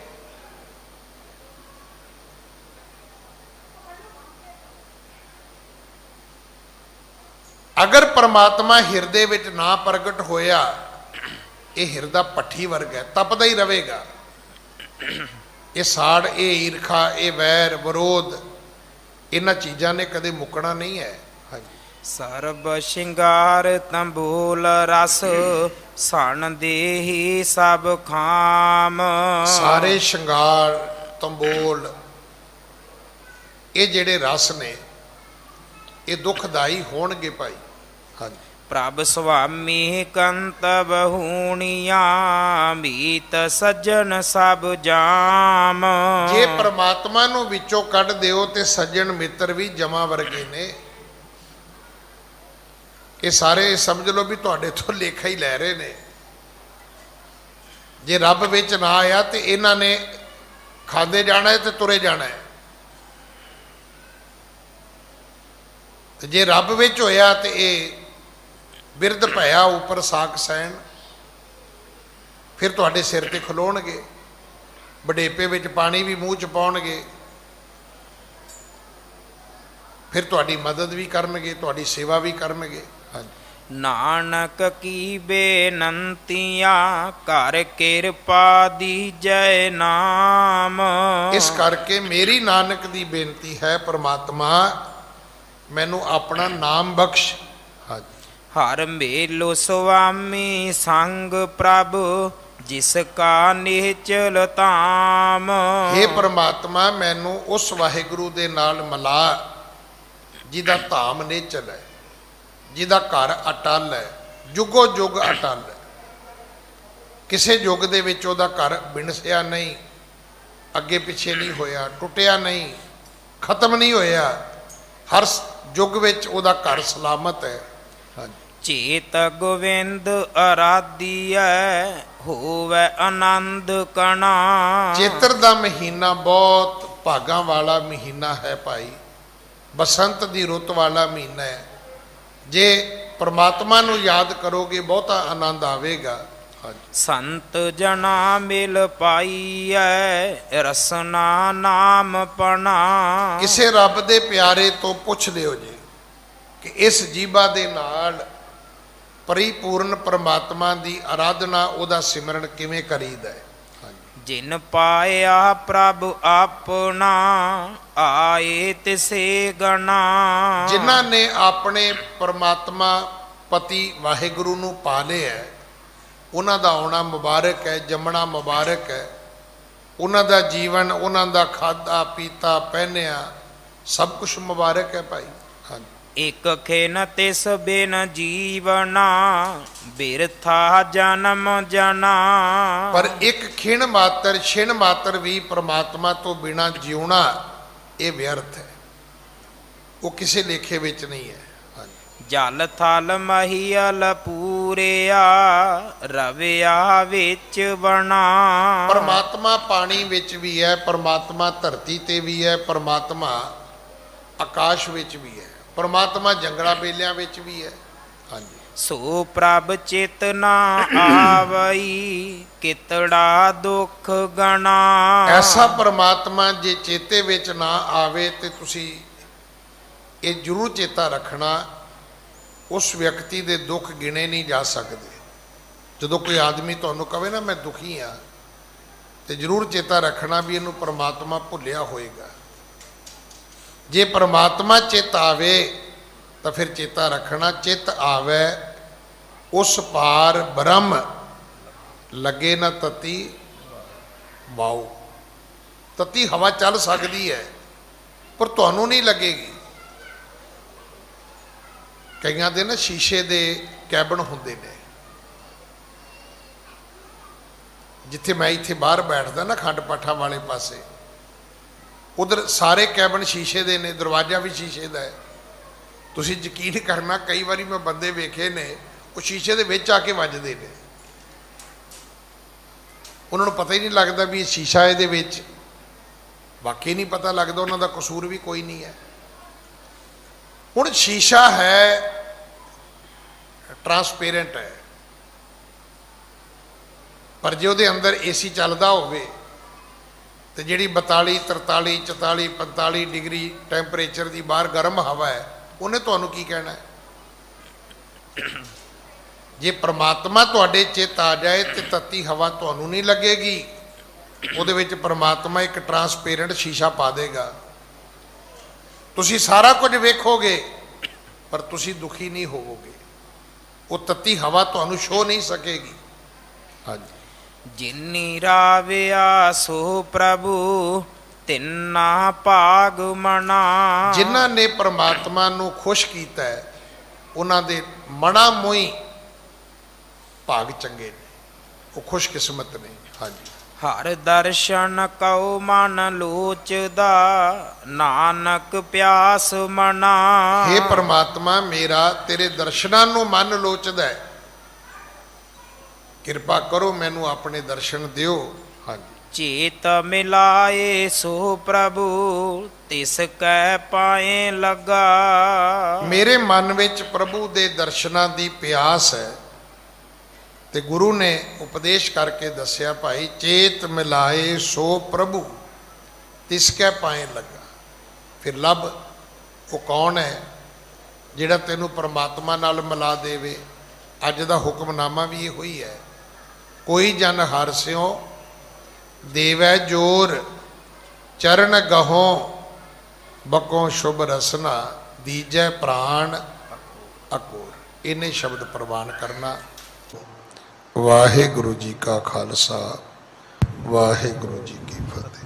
ਅਗਰ ਪਰਮਾਤਮਾ ਹਿਰਦੇ ਵਿੱਚ ਨਾ ਪ੍ਰਗਟ ਹੋਇਆ, ਇਹ ਹਿਰਦਾ ਭੱਠੀ ਵਰਗਾ ਤਪਦਾ ਹੀ ਰਹੇਗਾ। ਇਹ ਸਾੜ, ਇਹ ਈਰਖਾ, ਇਹ ਵੈਰ ਵਿਰੋਧ, ਇਹਨਾਂ ਚੀਜ਼ਾਂ ਨੇ ਕਦੇ ਮੁੱਕਣਾ ਨਹੀਂ ਹੈ। ਹਾਂਜੀ। ਸਰਬ ਸ਼ਿੰਗਾਰ ਤੰਬੂਲ ਰਸ, ਸਣ ਦੇਹੀ ਸਭ ਖਾਮ। ਸਾਰੇ ਸ਼ਿੰਗਾਰ ਤੰਬੋਲ ਇਹ ਜਿਹੜੇ ਰਸ ਨੇ ਇਹ ਦੁਖਦਾਈ ਹੋਣਗੇ ਭਾਈ। ਹਾਂਜੀ। ਪ੍ਰਭ ਸੁਆਮੀ ਕੰਤ ਬਹੂਣੀਆਂ ਮੀਤ ਸੱਜਣ ਸਭ ਜਾਮ। ਜੇ ਪ੍ਰਮਾਤਮਾ ਨੂੰ ਵਿੱਚੋਂ ਕੱਢ ਦਿਓ ਤੇ ਸੱਜਣ ਮਿੱਤਰ ਵੀ ਜਮਾਂ ਵਰਗੇ ਨੇ। ਇਹ ਸਾਰੇ ਸਮਝ ਲਓ ਵੀ ਤੁਹਾਡੇ ਤੋਂ ਲੇਖਾ ਹੀ ਲੈ ਰਹੇ ਨੇ। ਜੇ ਰੱਬ ਵਿੱਚ ਨਾ ਆਇਆ ਤੇ ਇਹਨਾਂ ਨੇ ਖਾਂਦੇ ਜਾਣਾ ਹੈ ਤੇ ਤੁਰੇ ਜਾਣਾ ਹੈ, ਤੇ ਜੇ ਰੱਬ ਵਿੱਚ ਹੋਇਆ ਤੇ ਇਹ ਬਿਰਧ ਭਇਆ ਉੱਪਰ ਸਾਕ ਸੈਣ, ਫਿਰ ਤੁਹਾਡੇ ਸਿਰ ਤੇ ਖਲੋਣਗੇ, ਵਡੇਪੇ ਵਿੱਚ ਪਾਣੀ ਵੀ ਮੂੰਹ ਚ ਪਾਉਣਗੇ, ਫਿਰ ਤੁਹਾਡੀ ਮਦਦ ਵੀ ਕਰਨਗੇ, ਤੁਹਾਡੀ ਸੇਵਾ ਵੀ ਕਰਨਗੇ। ਹਾਂਜੀ। ਨਾਨਕ ਕੀ ਬੇਨੰਤੀਆਂ ਕਰ ਕਿਰਪਾ ਦੀਜੈ ਨਾਮ। ਇਸ ਕਰਕੇ ਮੇਰੀ ਨਾਨਕ ਦੀ ਬੇਨਤੀ ਹੈ, ਪ੍ਰਮਾਤਮਾ ਮੈਨੂੰ ਆਪਣਾ ਨਾਮ ਬਖਸ਼। ਹਾਂਜੀ। ਹਰ ਮੇਲੋ ਸੁਆਮੀ ਸੰਗ ਪ੍ਰਭ ਜਿਸ ਕਾ ਨਿਹਚਲ ਧਾਮ। ਹੇ ਪ੍ਰਮਾਤਮਾ ਮੈਨੂੰ ਉਸ ਵਾਹਿਗੁਰੂ ਦੇ ਨਾਲ ਮਿਲਾ ਜਿਹਦਾ ਧਾਮ ਨਿਹਚਲ ਹੈ, ਜਿਹਦਾ ਘਰ ਅਟਲ ਹੈ, ਜੁਗੋ ਜੁਗ ਅਟਲ ਹੈ। ਕਿਸੇ ਯੁੱਗ ਦੇ ਵਿੱਚ ਉਹਦਾ ਘਰ ਬਿਨਸਿਆ ਨਹੀਂ, ਅੱਗੇ ਪਿੱਛੇ ਨਹੀਂ ਹੋਇਆ, ਟੁੱਟਿਆ ਨਹੀਂ, ਖਤਮ ਨਹੀਂ ਹੋਇਆ। ਹਰ ਯੁੱਗ ਵਿੱਚ ਉਹਦਾ ਘਰ ਸਲਾਮਤ ਹੈ। ਹਾਂਜੀ। ਚੇਤ ਗੋਵਿੰਦ ਅਰਾਧੀਐ ਹੋਵੇ ਆਨੰਦ ਕਣਾ। ਚੇਤਰ ਦਾ ਮਹੀਨਾ ਬਹੁਤ ਭਾਗਾਂ ਵਾਲਾ ਮਹੀਨਾ ਹੈ ਭਾਈ, ਬਸੰਤ ਦੀ ਰੁੱਤ ਵਾਲਾ ਮਹੀਨਾ ਹੈ। ਜੇ ਪ੍ਰਮਾਤਮਾ ਨੂੰ ਯਾਦ ਕਰੋਗੇ ਬਹੁਤਾ ਆਨੰਦ ਆਵੇਗਾ। ਸੰਤ ਜਨਾ ਮਿਲ ਪਾਈਐ ਰਸਨਾ ਨਾਮ ਪਣਾ। ਕਿਸੇ ਰੱਬ ਦੇ ਪਿਆਰੇ ਤੋਂ ਪੁੱਛ ਲਿਓ ਜੀ ਕਿ ਇਸ ਜੀਭਾ ਦੇ ਨਾਲ ਪਰਿਪੂਰਨ ਪ੍ਰਮਾਤਮਾ ਦੀ ਆਰਾਧਨਾ, ਉਹਦਾ ਸਿਮਰਨ ਕਿਵੇਂ ਕਰੀਦਾ ਹੈ। ਜਿਨ ਪਾਇਆ ਪ੍ਰਭ ਆਪਣਾ ਆਏ ਤਿਸੇ ਗਣਾ। ਜਿਨ੍ਹਾਂ ਨੇ ਆਪਣੇ ਪ੍ਰਮਾਤਮਾ ਪਤੀ ਵਾਹਿਗੁਰੂ ਨੂੰ ਪਾ ਲਿਆ, ਉਹਨਾਂ ਦਾ ਆਉਣਾ ਮੁਬਾਰਕ ਹੈ, ਜੰਮਣਾ ਮੁਬਾਰਕ ਹੈ। ਉਹਨਾਂ ਦਾ ਜੀਵਨ, ਉਹਨਾਂ ਦਾ ਖਾਧਾ ਪੀਤਾ ਪਹਿਨਿਆ ਸਭ ਕੁਝ ਮੁਬਾਰਕ ਹੈ ਭਾਈ। ਹਾਂਜੀ। ਇਕ ਖਿਨ ਤਿਸ ਬਿਨ ਜੀਵਨਾ ਬਿਰਥਾ ਜਨਮ ਜਨਾ। ਪਰ ਇੱਕ ਖਿਣ ਮਾਤਰ, ਛਿਣ ਮਾਤਰ ਵੀ ਪ੍ਰਮਾਤਮਾ ਤੋਂ ਬਿਨਾਂ ਜਿਉਣਾ ਇਹ ਵਿਅਰਥ ਹੈ, ਉਹ ਕਿਸੇ ਲੇਖੇ ਵਿੱਚ ਨਹੀਂ ਹੈ। ਜਲ ਥਲ ਮਹੀਲ ਪੂਰਿਆ ਰਵਿਆ ਵਿੱਚ ਬਣਾ। ਪਰਮਾਤਮਾ ਪਾਣੀ ਵਿੱਚ ਵੀ ਹੈ, ਪਰਮਾਤਮਾ ਧਰਤੀ ਤੇ ਵੀ ਹੈ, ਪਰਮਾਤਮਾ ਆਕਾਸ਼ ਵਿੱਚ ਵੀ ਹੈ, ਪਰਮਾਤਮਾ ਜੰਗਲਾਂ ਬੇਲਿਆਂ ਵਿੱਚ ਵੀ ਹੈ। ਹਾਂਜੀ। ਸੋ ਪ੍ਰਭ ਚਿਤ ਨਾ ਆਵਈ ਕਿਤੜਾ ਦੁੱਖ ਗਣਾ। ਐਸਾ ਪਰਮਾਤਮਾ ਜੇ ਚੇਤੇ ਵਿੱਚ ਨਾ ਆਵੇ ਤੇ ਤੁਸੀਂ ਇਹ ਜ਼ਰੂਰ ਚੇਤਾ ਰੱਖਣਾ, ਉਸ ਵਿਅਕਤੀ ਦੇ ਦੁੱਖ ਗਿਣੇ ਨਹੀਂ ਜਾ ਸਕਦੇ। ਜਦੋਂ ਕੋਈ ਆਦਮੀ ਤੁਹਾਨੂੰ ਕਹੇ ਨਾ ਮੈਂ ਦੁਖੀ ਹਾਂ, ਤੇ ਜ਼ਰੂਰ ਚੇਤਾ ਰੱਖਣਾ ਵੀ ਇਹਨੂੰ ਪਰਮਾਤਮਾ ਭੁੱਲਿਆ ਹੋਏਗਾ। ਜੇ ਪਰਮਾਤਮਾ ਚਿੱਤ ਆਵੇ ਤਾਂ ਫਿਰ ਚੇਤਾ ਰੱਖਣਾ, ਚਿੱਤ ਆਵੇ ਉਸ ਪਾਰ ਬ੍ਰਹਮ ਲੱਗੇ ਨਾ ਤਤੀ ਵਾਉ। ਤਤੀ ਹਵਾ ਚੱਲ ਸਕਦੀ ਹੈ ਪਰ ਤੁਹਾਨੂੰ ਨਹੀਂ ਲੱਗੇਗੀ। ਕਈਆਂ ਦੇ ਨਾ ਸ਼ੀਸ਼ੇ ਦੇ ਕੈਬਨ ਹੁੰਦੇ ਨੇ, ਜਿੱਥੇ ਮੈਂ ਇੱਥੇ ਬਾਹਰ ਬੈਠਦਾ ਨਾ ਖੰਡ ਪਾਠਾਂ ਵਾਲੇ ਪਾਸੇ, ਉਧਰ ਸਾਰੇ ਕੈਬਨ ਸ਼ੀਸ਼ੇ ਦੇ ਨੇ, ਦਰਵਾਜ਼ਾ ਵੀ ਸ਼ੀਸ਼ੇ ਦਾ ਹੈ। ਤੁਸੀਂ ਯਕੀਨ ਕਰਨਾ, ਕਈ ਵਾਰੀ ਮੈਂ ਬੰਦੇ ਵੇਖੇ ਨੇ ਉਹ ਸ਼ੀਸ਼ੇ ਦੇ ਵਿੱਚ ਆ ਕੇ ਵੱਜਦੇ ਨੇ, ਉਹਨਾਂ ਨੂੰ ਪਤਾ ਹੀ ਨਹੀਂ ਲੱਗਦਾ ਵੀ ਇਹ ਸ਼ੀਸ਼ਾ ਇਹਦੇ ਵਿੱਚ। ਵਾਕਈ ਨਹੀਂ ਪਤਾ ਲੱਗਦਾ, ਉਹਨਾਂ ਦਾ ਕਸੂਰ ਵੀ ਕੋਈ ਨਹੀਂ ਹੈ। ਹੁਣ ਸ਼ੀਸ਼ਾ ਹੈ, ਟਰਾਂਸਪੇਰੈਂਟ ਹੈ, ਪਰ ਜੇ ਉਹਦੇ ਅੰਦਰ ਏਸੀ ਚੱਲਦਾ ਹੋਵੇ ਤੇ ਜਿਹੜੀ 42 43 44 45 ਡਿਗਰੀ ਟੈਂਪਰੇਚਰ ਦੀ ਬਾਹਰ ਗਰਮ ਹਵਾ ਹੈ, ਉਹਨੇ ਤੁਹਾਨੂੰ ਕੀ ਕਹਿਣਾ ਹੈ। ਜੇ ਪ੍ਰਮਾਤਮਾ ਤੁਹਾਡੇ ਚਿੱਤ ਆ ਜਾਏ ਤੇ ਤੱਤੀ ਹਵਾ ਤੁਹਾਨੂੰ ਨਹੀਂ ਲੱਗੇਗੀ, ਉਹਦੇ ਵਿੱਚ ਪ੍ਰਮਾਤਮਾ ਇੱਕ ਟਰਾਂਸਪੇਰੈਂਟ ਸ਼ੀਸ਼ਾ ਪਾ ਦੇਗਾ। ਤੁਸੀਂ ਸਾਰਾ ਕੁਝ ਵੇਖੋਗੇ ਪਰ ਤੁਸੀਂ ਦੁਖੀ ਨਹੀਂ ਹੋਵੋਗੇ, ਉਹ ਤੱਤੀ ਹਵਾ ਤੁਹਾਨੂੰ ਛੋ ਨਹੀਂ ਸਕੇਗੀ। ਹਾਂਜੀ। ਜਿਨੀ ਰਾਵਿਆ ਸੋ ਪ੍ਰਭੂ ਤਿੰਨਾ ਭਾਗ ਮਨਾ। ਜਿਨ੍ਹਾਂ ਨੇ ਪ੍ਰਮਾਤਮਾ ਨੂੰ ਖੁਸ਼ ਕੀਤਾ ਹੈ ਉਹਨਾਂ ਦੇ ਮਣਾ ਮੋਈ ਭਾਗ ਚੰਗੇ ਨੇ, ਉਹ ਖੁਸ਼ਕਿਸਮਤ ਨੇ। ਹਾਂਜੀ। ਹਰ ਦਰਸ਼ਨ ਕਉ ਮਨ ਲੋਚਦਾ, ਨਾਨਕ ਪਿਆਸ ਮਨਾ। ਹੇ ਪ੍ਰਮਾਤਮਾ, ਮੇਰਾ ਤੇਰੇ ਦਰਸ਼ਨਾਂ ਨੂੰ ਮਨ ਲੋਚਦਾ ਹੈ, ਕਿਰਪਾ ਕਰੋ ਮੈਨੂੰ ਆਪਣੇ ਦਰਸ਼ਨ ਦਿਓ। ਹਾਂਜੀ। ਚੇਤ ਮਿਲਾਏ ਸੋ ਪ੍ਰਭੂ, ਤਿਸ ਕੈ ਪਾਏ ਲਗਾ। ਮੇਰੇ ਮਨ ਵਿੱਚ ਪ੍ਰਭੂ ਦੇ ਦਰਸ਼ਨਾਂ ਦੀ ਪਿਆਸ ਹੈ, ਤੇ ਗੁਰੂ ਨੇ ਉਪਦੇਸ਼ ਕਰਕੇ ਦੱਸਿਆ, ਭਾਈ ਚੇਤ ਮਿਲਾਏ ਸੋ ਪ੍ਰਭੂ, ਤਿਸ ਕੈ ਪਾਏ ਲੱਗਾ। ਫਿਰ ਲੱਭ, ਉਹ ਕੌਣ ਹੈ ਜਿਹੜਾ ਤੈਨੂੰ ਪਰਮਾਤਮਾ ਨਾਲ ਮਿਲਾ ਦੇਵੇ। ਅੱਜ ਦਾ ਹੁਕਮਨਾਮਾ ਵੀ ਇਹੋ ਹੀ ਹੈ, ਕੋਈ ਜਨ ਹਰਿ ਸਿਉ ਦੇਵੈ ਜੋਰ, ਚਰਨ ਗਹੋਂ ਬਕੋਂ ਸ਼ੁਭ ਰਸਨਾ, ਦੀਜੈ ਪ੍ਰਾਣ ਅਕੋਰ। ਇਹਨੇ ਸ਼ਬਦ ਪ੍ਰਵਾਨ ਕਰਨਾ। ਵਾਹਿਗੁਰੂ ਜੀ ਕਾ ਖਾਲਸਾ, ਵਾਹਿਗੁਰੂ ਜੀ ਕੀ ਫਤਿਹ।